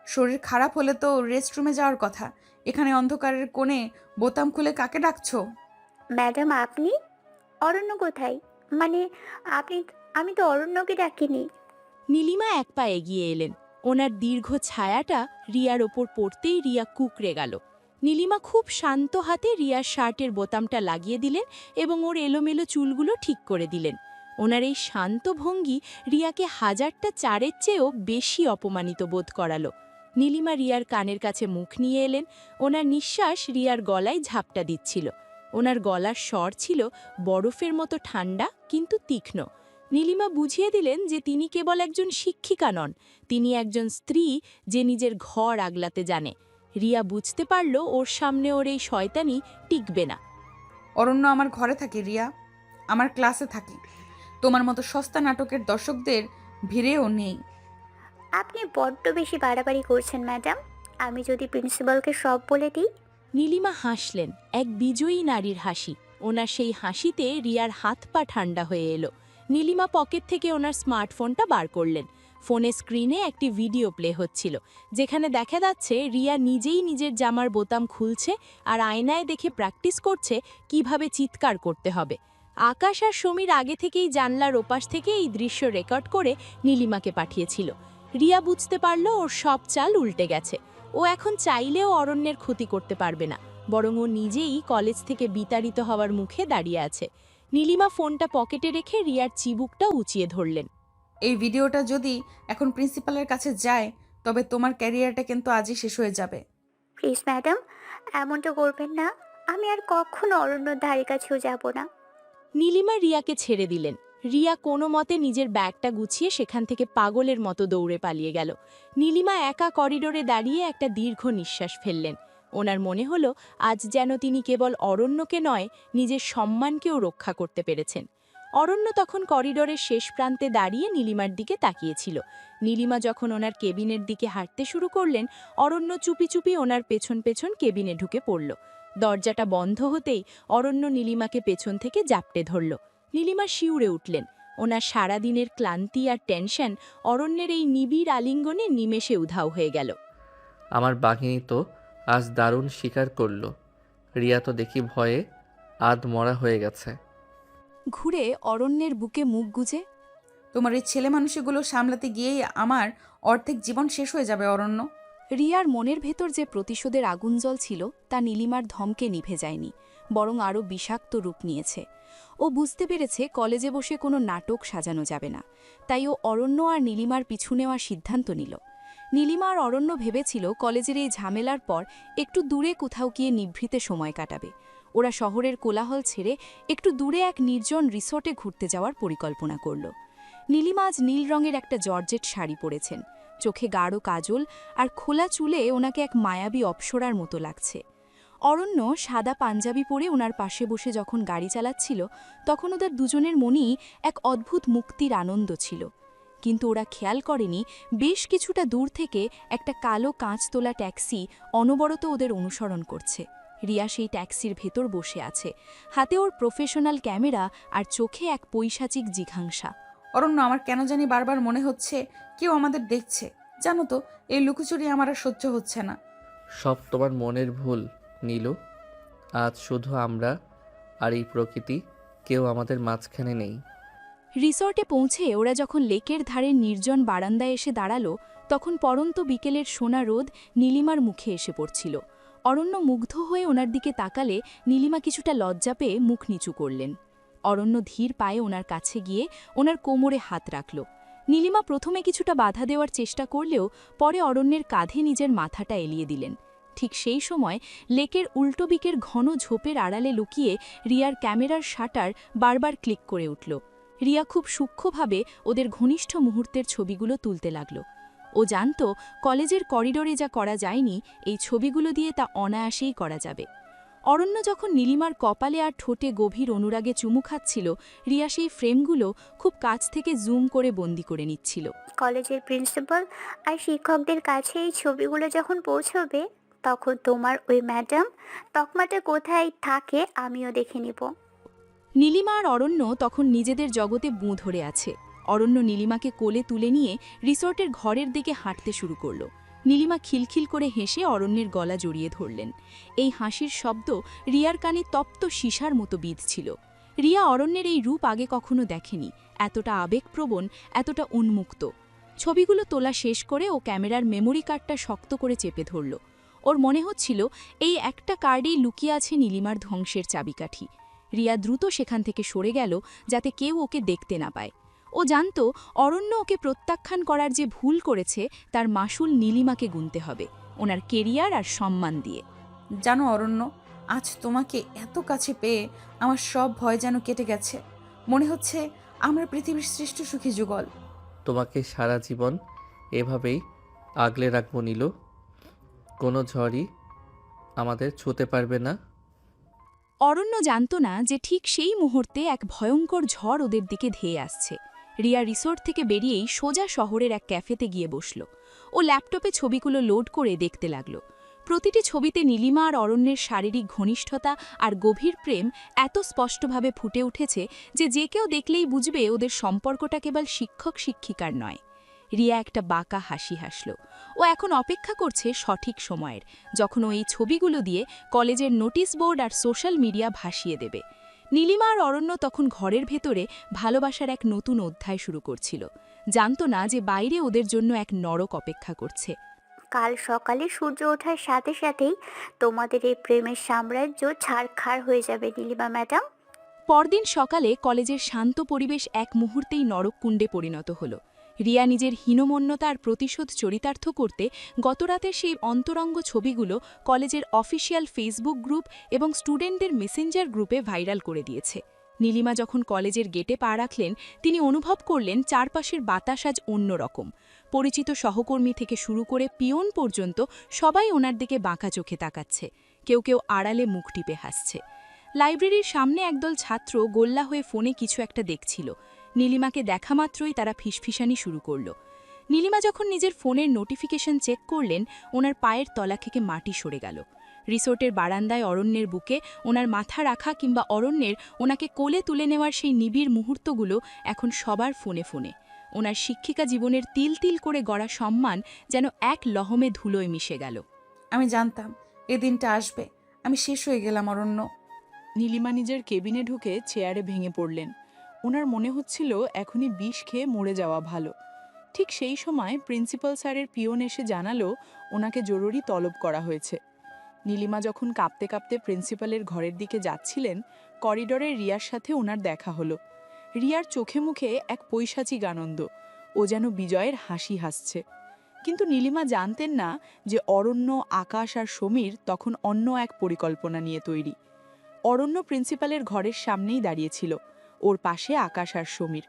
শরীর খারাপ হলে তো রেস্টরুমে যাওয়ার কথা, এখানে অন্ধকারের কোণে বোতাম খুলে কাকে ডাকছো? ম্যাডাম আপনি? অরণ্য কোথায়? মানে আমি তো অরণ্যকে ডাকিনি। নীলিমা এক পা এগিয়ে এলেন। ওনার দীর্ঘ ছায়াটা রিয়ার ওপর পড়তেই রিয়া কুঁকড়ে গেল। নীলিমা খুব শান্ত হাতে রিয়ার শার্টের বোতামটা লাগিয়ে দিলেন এবং ওর এলোমেলো চুলগুলো ঠিক করে দিলেন। ওনার এই শান্ত ভঙ্গি রিয়াকে হাজারটা চারের চেয়েও বেশি অপমানিত বোধ করালো। নীলিমা রিয়ার কানের কাছে মুখ নিয়ে এলেন। ওনার নিঃশ্বাস রিয়ার গলায় ঝাপটা দিচ্ছিল। ওনার গলার স্বর ছিল বরফের মতো ঠান্ডা কিন্তু তীক্ষ্ণ। নীলিমা বুঝিয়ে দিলেন যে তিনি কেবল একজন শিক্ষিকা নন, তিনি একজন স্ত্রী যে নিজের ঘর আগলাতে জানে। রিয়া বুঝতে পারল ওর সামনে ওর এই শয়তানি টিকবে না। অরণ্য আমার ঘরে থাকে রিয়া, আমার ক্লাসে থাকে। তোমার মতো সস্তা নাটকের দর্শকদের ভিড়েও নেই। আপনি বড্ড বেশি বাড়াবাড়ি করছেন ম্যাডাম। আমি যদি প্রিন্সিপালকে সব বলে দিই? নীলিমা হাসলেন, এক বিজয়ী নারীর হাসি। ওনার সেই হাসিতে রিয়ার হাত পা ঠান্ডা হয়ে এলো। নীলিমা পকেট থেকে ওনার স্মার্টফোনটা বার করলেন। ফোনের স্ক্রিনে একটি ভিডিও প্লে হচ্ছিল, যেখানে দেখা যাচ্ছে রিয়া নিজেই নিজের জামার বোতাম খুলছে আর আয়নায় দেখে প্র্যাকটিস করছে কিভাবে চিৎকার করতে হবে। আকাশ আর সমীর আগে থেকেই জানলার ওপাশ থেকে এই দৃশ্য রেকর্ড করে নীলিমাকে পাঠিয়েছিল। রিয়া বুঝতে পারল ওর সব চাল উল্টে গেছে। ও এখন চাইলেও অরণ্যের ক্ষতি করতে পারবে না, বরং ও নিজেই কলেজ থেকে বিতাড়িত হওয়ার মুখে দাঁড়িয়ে আছে। নীলিমা ফোনটা পকেটে রেখে রিয়ার চিবুকটা উঁচিয়ে ধরলেন। এই ভিডিওটা যদি এখন প্রিন্সিপালের কাছে যায়, তবে তোমার ক্যারিয়ারটা কিন্তু আজই শেষ হয়ে যাবে। প্লিজ ম্যাডাম, এমনটা করবেন না। আমি আর কখনো অরণ্যর ধারে কাছেও যাব না। নীলিমা রিয়াকে ছেড়ে দিলেন। রিয়া কোনো মতে নিজের ব্যাগটা গুছিয়ে সেখান থেকে পাগলের মতো দৌড়ে পালিয়ে গেল। নীলিমা একা করিডোরে দাঁড়িয়ে একটা দীর্ঘ নিঃশ্বাস ফেললেন। ওনার মনে হলো আজ যেন তিনি কেবল অরণ্যকে নয়, নিজের সম্মানকেও রক্ষা করতে পেরেছেন। অরণ্য তখন করিডোরের শেষ প্রান্তে দাঁড়িয়ে নীলিমার দিকে তাকিয়েছিল। নীলিমা যখন ওনার কেবিনের দিকে হাঁটতে শুরু করলেন, অরণ্য চুপি চুপি ওনার পেছন পেছন কেবিনে ঢুকে পড়ল। দরজাটা বন্ধ হতেই অরণ্য নীলিমাকে পেছন থেকে জাপটে ধরল। নীলিমা শিউরে উঠলেন। ওনার সারাদিনের ক্লান্তি আর টেনশন অরণ্যের এই নিবিড় আলিঙ্গনে নিমেষে উধাও হয়ে গেল। আমার বাঘিনী তো আজ দারুণ শিকার করল। রিয়া তো দেখি ভয়ে আধ মরা হয়ে গেছে। ঘুরে অরণ্যের বুকে মুখ গুজে, তোমার এই ছেলে মানুষগুলো সামলাতে গিয়েই আমার অর্ধেক জীবন শেষ হয়ে যাবে অরণ্য। রিয়ার মনের ভেতর যে প্রতিশোধের আগুন জ্বল ছিল তা নীলিমার ধমকে নিভে যায়নি, বরং আরও বিষাক্ত রূপ নিয়েছে। ও বুঝতে পেরেছে কলেজে বসে কোনো নাটক সাজানো যাবে না, তাই ও অরণ্য আর নীলিমার পিছু নেওয়ার সিদ্ধান্ত নিল। নীলিমা আর অরণ্য ভেবেছিল কলেজের এই ঝামেলার পর একটু দূরে কোথাও গিয়ে নিভৃতে সময় কাটাবে। ওরা শহরের কোলাহল ছেড়ে একটু দূরে এক নির্জন রিসর্টে ঘুরতে যাওয়ার পরিকল্পনা করল। নীলিমা আজ নীল রঙের একটা জর্জেট শাড়ি পরেছেন, চোখে গাঢ় কাজল আর খোলা চুলে ওনাকে এক মায়াবী অপ্সরার মতো লাগছে। অরণ্য সাদা পাঞ্জাবি পরে ওনার পাশে বসে যখন গাড়ি চালাচ্ছিল, তখন ওদের দুজনের মনেই এক অদ্ভুত মুক্তির আনন্দ ছিল। কিন্তু ওরা খেয়াল করেনি বেশ কিছুটা দূর থেকে একটা কালো কাঁচ তোলা ট্যাক্সি অনবরত ওদের অনুসরণ করছে। রিয়া সেই ট্যাক্সির ভেতর বসে আছে, হাতে ওর প্রফেশনাল ক্যামেরা আর চোখে এক পৈশাচিক জিঘাংসা। অরণ্য, আমার কেন জানি বারবার মনে হচ্ছে কেউ আমাদের দেখছে। জানো তো এই লুকোচুরি আমার আর সহ্য হচ্ছে না। সব তোমার মনের ভুল নীলু। আজ শুধু আমরা আর এই প্রকৃতি, কেউ আমাদের মাঝখানে নেই। রিসর্টে পৌঁছে ওরা যখন লেকের ধারে নির্জন বারান্দায় এসে দাঁড়ালো, তখন পরন্ত বিকেলের সোনা রোদ নীলিমার মুখে এসে পড়ছিল। অরণ্য মুগ্ধ হয়ে ওনার দিকে তাকালে নীলিমা কিছুটা লজ্জা পেয়ে মুখ নিচু করলেন। অরণ্য ধীর পায়ে ওনার কাছে গিয়ে ওনার কোমরে হাত রাখল। নীলিমা প্রথমে কিছুটা বাধা দেওয়ার চেষ্টা করলেও পরে অরণ্যের কাঁধে নিজের মাথাটা এলিয়ে দিলেন। ঠিক সেই সময় লেকের উল্টো দিকের ঘন ঝোপের আড়ালে লুকিয়ে রিয়ার ক্যামেরার শাটার বারবার ক্লিক করে উঠল। রিয়া খুব সূক্ষ্মভাবে ওদের ঘনিষ্ঠ মুহূর্তের ছবিগুলো তুলতে লাগল। ও জানত কলেজের করিডোরে যা করা যায়নি, এই ছবিগুলো দিয়ে তা অনায়াসেই করা যাবে। অরণ্য যখন নীলিমার কপালে আর ঠোঁটে গভীর অনুরাগে চুমু খাচ্ছিল, রিয়া সেই ফ্রেমগুলো খুব কাছ থেকে জুম করে বন্দি করে নিচ্ছিল। কলেজের প্রিন্সিপাল আর শিক্ষকদের কাছে এই ছবিগুলো যখন পৌঁছবে, তখন তোমার ওই ম্যাডাম তকমাটা কোথায় থাকে আমিও দেখে নিব। নীলিমা আর অরণ্য তখন নিজেদের জগতে বুঁ ধরে আছে। অরণ্য নীলিমাকে কোলে তুলে নিয়ে রিসর্টের ঘরের দিকে হাঁটতে শুরু করল। নীলিমা খিলখিল করে হেসে অরণ্যের গলা জড়িয়ে ধরলেন। এই হাসির শব্দ রিয়ার কানে তপ্ত সীসার মতো বিঁধছিল। রিয়া অরণ্যের এই রূপ আগে কখনো দেখেনি, এতটা আবেগপ্রবণ, এতটা উন্মুক্ত। ছবিগুলো তোলা শেষ করে ও ক্যামেরার মেমোরি কার্ডটা শক্ত করে চেপে ধরল। ওর মনে হচ্ছিল এই একটা কার্ডেই লুকিয়ে আছে নীলিমার ধ্বংসের চাবিকাঠি। রিয়া দ্রুত সেখান থেকে সরে গেল, যাতে কেউ ওকে দেখতে না পায়। ও জানত অরণ্য ওকে প্রত্যাখ্যান করার যে ভুল করেছে তার মাসুল নীলিমাকে গুনতে হবে, ওনার কেরিয়ার আর সম্মান দিয়ে। জানো অরণ্য, আজ তোমাকে এত কাছে পেয়ে আমার সব ভয় যেন কেটে গেছে। মনে হচ্ছে আমরা পৃথিবীর শ্রেষ্ঠ সুখী যুগল। তোমাকে সারা জীবন এভাবেই আগলে রাখবো নীলু। কোনো ঝড়ই আমাদের ছুঁতে পারবে না। অরণ্য জানত না যে ঠিক সেই মুহূর্তে এক ভয়ঙ্কর ঝড় ওদের দিকে ধেয়ে আসছে। রিয়া রিসোর্ট থেকে বেরিয়েই সোজা শহরের এক ক্যাফেতে গিয়ে বসল। ও ল্যাপটপে ছবিগুলো লোড করে দেখতে লাগল। প্রতিটি ছবিতে নীলিমা আর অরণ্যের শারীরিক ঘনিষ্ঠতা আর গভীর প্রেম এত স্পষ্টভাবে ফুটে উঠেছে যে কেউ দেখলেই বুঝবে ওদের সম্পর্কটা কেবল শিক্ষক শিক্ষিকার নয়। রিয়া একটা বাঁকা হাসি হাসল। ও এখন অপেক্ষা করছে সঠিক সময়ের, যখন ও এই ছবিগুলো দিয়ে কলেজের নোটিশ বোর্ড আর সোশ্যাল মিডিয়া ভাসিয়ে দেবে। নীলিমা আর অরণ্য তখন ঘরের ভেতরে ভালোবাসার এক নতুন অধ্যায় শুরু করছিল। জানত না যে বাইরে ওদের জন্য এক নরক অপেক্ষা করছে। কাল সকালে সূর্য ওঠার সাথে সাথেই তোমাদের এই প্রেমের সাম্রাজ্য ছারখার হয়ে যাবে নীলিমা ম্যাডাম। পরদিন সকালে কলেজের শান্ত পরিবেশ এক মুহূর্তেই নরককুণ্ডে পরিণত হল। রিয়া নিজের হীনমন্যতা আর প্রতিশোধ চরিতার্থ করতে গতরাতের সেই অন্তরঙ্গ ছবিগুলো কলেজের অফিসিয়াল ফেসবুক গ্রুপ এবং স্টুডেন্টদের মেসেঞ্জার গ্রুপে ভাইরাল করে দিয়েছে। নীলিমা যখন কলেজের গেটে পা রাখলেন, তিনি অনুভব করলেন চারপাশের বাতাস আজ অন্যরকম। পরিচিত সহকর্মী থেকে শুরু করে পিয়ন পর্যন্ত সবাই ওনার দিকে বাঁকা চোখে তাকাচ্ছে, কেউ কেউ আড়ালে মুখ টিপে হাসছে। লাইব্রেরির সামনে একদল ছাত্র গোল্লা হয়ে ফোনে কিছু একটা দেখছিল। নীলিমাকে দেখা মাত্রই তারা ফিসফিসানি শুরু করল। নীলিমা যখন নিজের ফোনের নোটিফিকেশন চেক করলেন, ওনার পায়ের তলা থেকে মাটি সরে গেল। রিসোর্টের বারান্দায় অরণ্যের বুকে ওনার মাথা রাখা কিংবা অরণ্যের ওনাকে কোলে তুলে নেওয়ার সেই নিবিড় মুহূর্তগুলো এখন সবার ফোনে ফোনে। ওনার শিক্ষিকা জীবনের তিল তিল করে গড়া সম্মান যেন এক লহমে ধুলোয় মিশে গেল। আমি জানতাম এ দিনটা আসবে। আমি শেষ হয়ে গেলাম অরণ্য। নীলিমা নিজের কেবিনে ঢুকে চেয়ারে ভেঙে পড়লেন। ওনার মনে হচ্ছিল এখনই বিষ খেয়ে মরে যাওয়া ভালো। ঠিক সেই সময় প্রিন্সিপাল স্যারের পিয়ন এসে জানালো ওনাকে জরুরি তলব করা হয়েছে। নীলিমা যখন কাঁপতে কাঁপতে প্রিন্সিপালের ঘরের দিকে যাচ্ছিলেন, করিডোরে রিয়ার সাথে ওনার দেখা হলো। রিয়ার চোখে মুখে এক পৈশাচিক আনন্দ, ও যেন বিজয়ের হাসি হাসছে। কিন্তু নীলিমা জানতেন না যে অরণ্য, আকাশ আর সমীর তখন অন্য এক পরিকল্পনা নিয়ে তৈরি। অরণ্য প্রিন্সিপালের ঘরের সামনেই দাঁড়িয়েছিল, ওর পাশে আকাশ আর সমীর।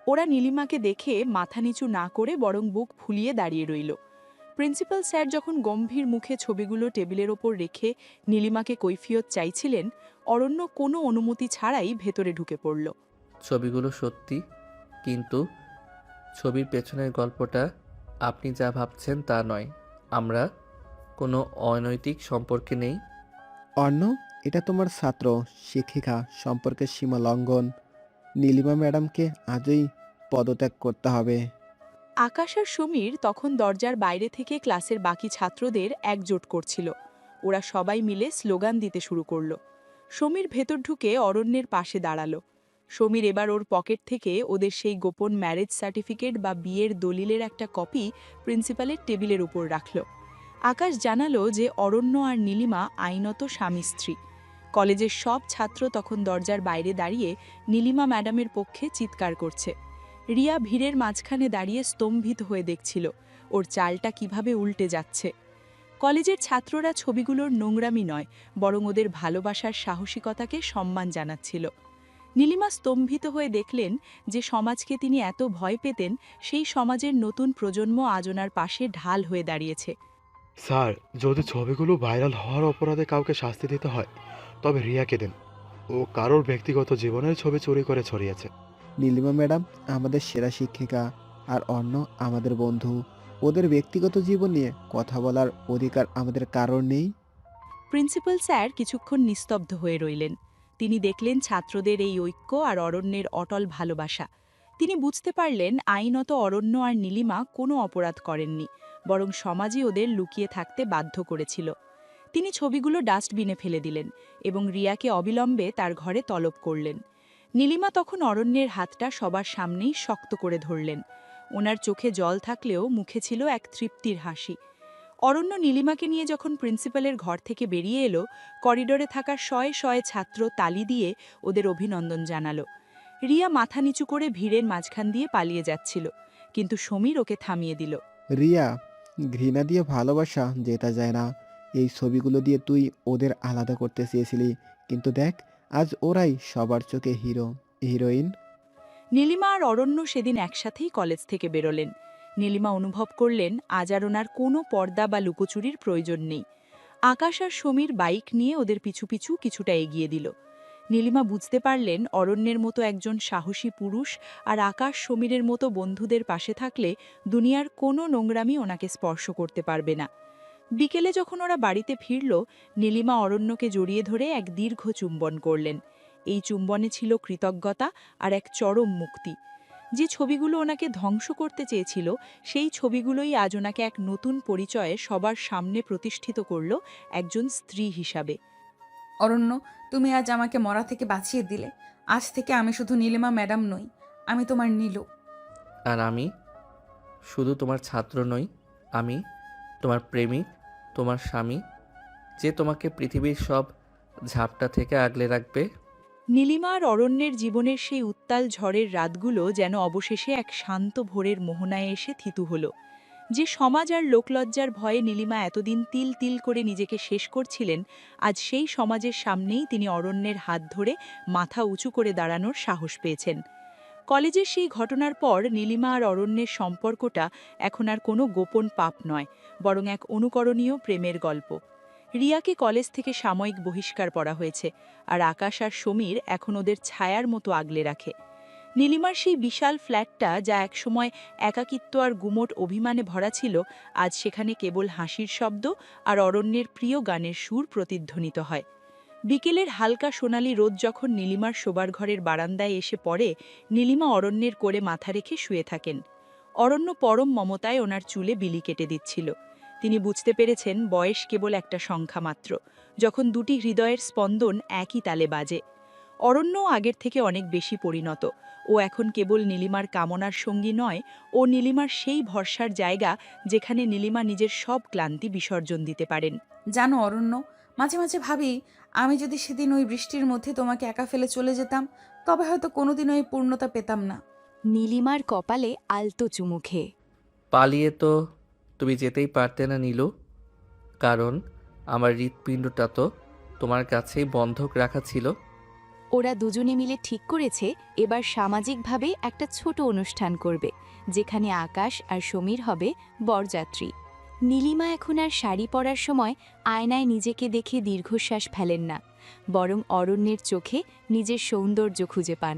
ওরা নীলিমাকে দেখে মাথা নিচু না করে বরং বুক ফুলিয়ে দাঁড়িয়ে রইল। প্রিন্সিপাল স্যার যখন গম্ভীর মুখে ছবিগুলো টেবিলের ওপর রেখে নীলিমাকে কৈফিয়ত চাইছিলেন, অরণ্য কোনো অনুমতি ছাড়াই ভেতরে ঢুকে পড়ল। ছবিগুলো সত্যি, কিন্তু ছবির পেছনের গল্পটা আপনি যা ভাবছেন তা নয়। আমরা কোনো অনৈতিক সম্পর্কে নেই। অর্ণ, এটা তোমার ছাত্র শিক্ষিকা সম্পর্কের সীমা লঙ্ঘন। নীলিমা ম্যাডামকে আজই পদত্যাগ করতে হবে। আকাশ আর সমীর তখন দরজার বাইরে থেকে ক্লাসের বাকি ছাত্রদের একজোট করছিল। ওরা সবাই মিলে স্লোগান দিতে শুরু করলো। সমীর ভেতর ঢুকে অরণ্যের পাশে দাঁড়ালো। সমীর এবার ওর পকেট থেকে ওদের সেই গোপন ম্যারেজ সার্টিফিকেট বা বিয়ের দলিলের একটা কপি প্রিন্সিপালের টেবিলের উপর রাখল। আকাশ জানালো যে অরণ্য আর নীলিমা আইনত স্বামী স্ত্রী। কলেজের সব ছাত্র তখন দরজার বাইরে দাঁড়িয়ে নীলিমা ম্যাডামের পক্ষে চিৎকার করছে। রিয়া ভিড়ের মাঝখানে দাঁড়িয়ে স্তম্ভিত হয়ে দেখছিল ওর চালটা কিভাবে উল্টে যাচ্ছে। কলেজের ছাত্ররা ছবিগুলোর নোংরামি নয়, বরং ওদের ভালোবাসার সাহসিকতাকে সম্মান জানাচ্ছিল। নীলিমা স্তম্ভিত হয়ে দেখলেন যে সমাজকে তিনি এত ভয় পেতেন, সেই সমাজের নতুন প্রজন্ম আজ ওনার পাশে ঢাল হয়ে দাঁড়িয়েছে। স্যার, যদি ছবিগুলো ভাইরাল হওয়ার অপরাধে কাউকে শাস্তি দিতে হয় তবে রিয়াকে দেন। ও কারোর ব্যক্তিগত জীবনের ছবি চুরি করে ছড়িয়েছে। নীলিমা ম্যাডাম আমাদের সেরা শিক্ষিকা, আর অন্য আমাদের বন্ধু। ওদের ব্যক্তিগত জীবন নিয়ে কথা বলার অধিকার আমাদের কারোর নেই। প্রিন্সিপাল স্যার কিছুক্ষণ নিস্তব্ধ হয়ে রইলেন। তিনি দেখলেন ছাত্রদের এই ঐক্য আর অরণ্যের অটল ভালোবাসা। তিনি বুঝতে পারলেন আইনত অরণ্য আর নীলিমা কোনো অপরাধ করেননি, বরং সমাজই ওদের লুকিয়ে থাকতে বাধ্য করেছিল। তিনি ছবিগুলো ডাস্টবিনে ফেলে দিলেন এবং রিয়াকে অবিলম্বে তার ঘরে তলব করলেন। নীলিমা তখন অরণ্যের হাতটা সবার সামনেই শক্ত করে ধরলেন। ওনার চোখে জল থাকলেও মুখে ছিল এক তৃপ্তির হাসি। অরণ্য নীলিমাকে নিয়ে যখন প্রিন্সিপালের ঘর থেকে বেরিয়ে এলো, করিডোরে থাকা শয়ে শয়ে ছাত্র তালি দিয়ে ওদের অভিনন্দন জানালো। রিয়া মাথা নিচু করে ভিড়ের মাঝখান দিয়ে পালিয়ে যাচ্ছিল, কিন্তু সমীর ওকে থামিয়ে দিল। রিয়া, ঘৃণা দিয়ে ভালোবাসা জেতা যায় না। এই ছবিগুলো দিয়ে তুই ওদের আলাদা করতে চেয়েছিলি, কিন্তু দেখ আজ ওরাই সবার চোখে হিরো, হিরোইন। নীলিমা আর অরণ্য সেদিন একসাথেই কলেজ থেকে বেরোলেন। নীলিমা অনুভব করলেন আজ আর ওনার কোনো পর্দা বা লুকোচুরির প্রয়োজন নেই। আকাশ আর সমীর বাইক নিয়ে ওদের পিছু পিছু কিছুটা এগিয়ে দিল। নীলিমা বুঝতে পারলেন অরণ্যের মতো একজন সাহসী পুরুষ আর আকাশ সমীরের মতো বন্ধুদের পাশে থাকলে দুনিয়ার কোনো নোংরামি ওনাকে স্পর্শ করতে পারবে না। বিকেলে যখন ওরা বাড়িতে ফিরল, নীলিমা অরণ্যকে জড়িয়ে ধরে এক দীর্ঘ চুম্বন করলেন। এই চুম্বনে ছিল কৃতজ্ঞতা আর এক চরম মুক্তি। যে ছবিগুলো ওনাকে ধ্বংস করতে চেয়েছিল, সেই ছবিগুলোই আজ ওনাকে এক নতুন পরিচয়ে সবার সামনে প্রতিষ্ঠিত করল, একজন স্ত্রী হিসাবে। অরণ্য, তুমি আজ আমাকে মরা থেকে বাঁচিয়ে দিলে। আজ থেকে আমি শুধু নীলিমা ম্যাডাম নই, আমি তোমার নীলু। আর আমি শুধু তোমার ছাত্র নই, আমি তোমার প্রেমিক, তোমার স্বামী, যে তোমাকে পৃথিবীর সব ঝাপটা থেকে আগলে রাখবে। নীলিমা আর অরণ্যের জীবনের সেই উত্তাল ঝড়ের রাতগুলো যেন অবশেষে এক শান্ত ভোরের মোহনায় এসে থিতু হল। যে সমাজ আর লোকলজ্জার ভয়ে নীলিমা এতদিন তিল তিল করে নিজেকে শেষ করছিলেন, আজ সেই সমাজের সামনেই তিনি অরণ্যের হাত ধরে মাথা উঁচু করে দাঁড়ানোর সাহস পেয়েছেন। কলেজের সেই ঘটনার পর নীলিমা আর অরণ্যের সম্পর্কটা এখন আর কোনো গোপন পাপ নয়, বরং এক অনুকরণীয় প্রেমের গল্প। রিয়াকে কলেজ থেকে সাময়িক বহিষ্কার করা হয়েছে, আর আকাশ আর সমীর এখন ওদের ছায়ার মতো আগলে রাখে। নীলিমার সেই বিশাল ফ্ল্যাটটা, যা একসময় একাকিত্ব আর গুমোট অভিমানে ভরা ছিল, আজ সেখানে কেবল হাসির শব্দ আর অরণ্যের প্রিয় গানের সুর প্রতিধ্বনিত হয়। বিকেলের হালকা সোনালি রোদ যখন নীলিমার শোবার ঘরের বারান্দায় এসে পড়ে, নীলিমা অরণ্যের কোলে মাথা রেখে শুয়ে থাকেন। অরণ্য পরম মমতায় ওনার চুলে বিলি কেটে দিচ্ছিল। তিনি বুঝতে পেরেছেন বয়স কেবল একটা সংখ্যা মাত্র, যখন দুটি হৃদয়ের স্পন্দন একই তালে বাজে। অরণ্য আগের থেকে অনেক বেশি পরিণত। ও এখন কেবল নীলিমার কামনার সঙ্গী নয়, ও নীলিমার সেই ভরসার জায়গা যেখানে নীলিমা নিজের সব ক্লান্তি বিসর্জন দিতে পারেন। জানো অরণ্য, মাঝে মাঝে ভাবি আমি যদি সেদিন ওই বৃষ্টির মধ্যে তোমাকে একা ফেলে চলে যেতাম, তবে হয়তো কোনোদিনও এই পূর্ণতা পেতাম না। নীলিমার কপালে আলতো চুমু খেয়ে। পালিয়ে তো তুমি যেতেই পারতে না নীলু, কারণ আমার হৃৎপিণ্ডটা তো তোমার কাছেই বন্ধক রাখা ছিল। ওরা দুজনে মিলে ঠিক করেছে এবার সামাজিকভাবে একটা ছোট অনুষ্ঠান করবে, যেখানে আকাশ আর সমীর হবে বরযাত্রী। নীলিমা এখন আর শাড়ি পরার সময় আয়নায় নিজেকে দেখে দীর্ঘশ্বাস ফেলেন না, বরং অরণ্যের চোখে নিজের সৌন্দর্য খুঁজে পান।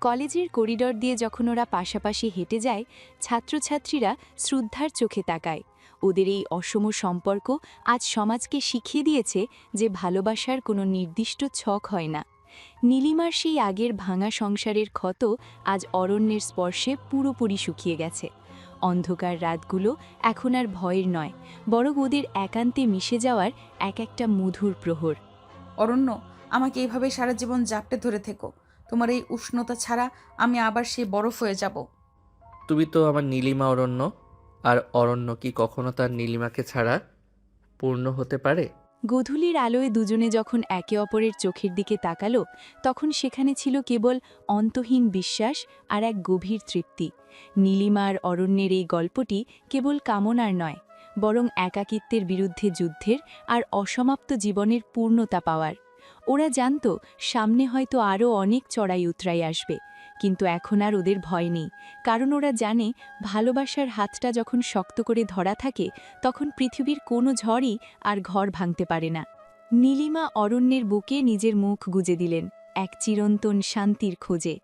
কলেজের করিডর দিয়ে যখন ওরা পাশাপাশি হেঁটে যায়, ছাত্রছাত্রীরা শ্রদ্ধার চোখে তাকায়। ওদের এই অসম সম্পর্ক আজ সমাজকে শিখিয়ে দিয়েছে যে ভালোবাসার কোনো নির্দিষ্ট ছক হয় না। নীলিমার সেই আগের ভাঙা সংসারের ক্ষত আজ অরণ্যের স্পর্শে পুরোপুরি শুকিয়ে গেছে। অন্ধকার রাতগুলো এখন আর ভয়ের নয়, বরং ওদের একান্তে মিশে যাওয়ার এক একটা মধুর প্রহর। অরণ্য, আমাকে এইভাবে সারা জীবন জাপটে ধরে থেকো। তোমার এই উষ্ণতা ছাড়া আমি আবার সেই বরফ হয়ে যাব। তুমি তো আমার নীলিমা অরণ্য, আর অরণ্য কি কখনো তার নীলিমাকে ছাড়া পূর্ণ হতে পারে? গধূলির আলোয় দুজনে যখন একে অপরের চোখের দিকে তাকালো, তখন সেখানে ছিল কেবল অন্তহীন বিশ্বাস আর এক গভীর তৃপ্তি। নীলিমা আর অরণ্যের এই গল্পটি কেবল কামনার নয়, বরং একাকিত্বের বিরুদ্ধে যুদ্ধের আর অসমাপ্ত জীবনের পূর্ণতা পাওয়ার। ওরা জানত সামনে হয়তো আরও অনেক চড়াই উতরাই আসবে, কিন্তু এখন আর ওদের ভয় নেই, কারণ ওরা জানে ভালোবাসার হাতটা যখন শক্ত করে ধরা থাকে, তখন পৃথিবীর কোনো ঝড়ই আর ঘর ভাঙতে পারে না। নীলিমা অরণ্যের বুকে নিজের মুখ গুজে দিলেন, এক চিরন্তন শান্তির খোঁজে।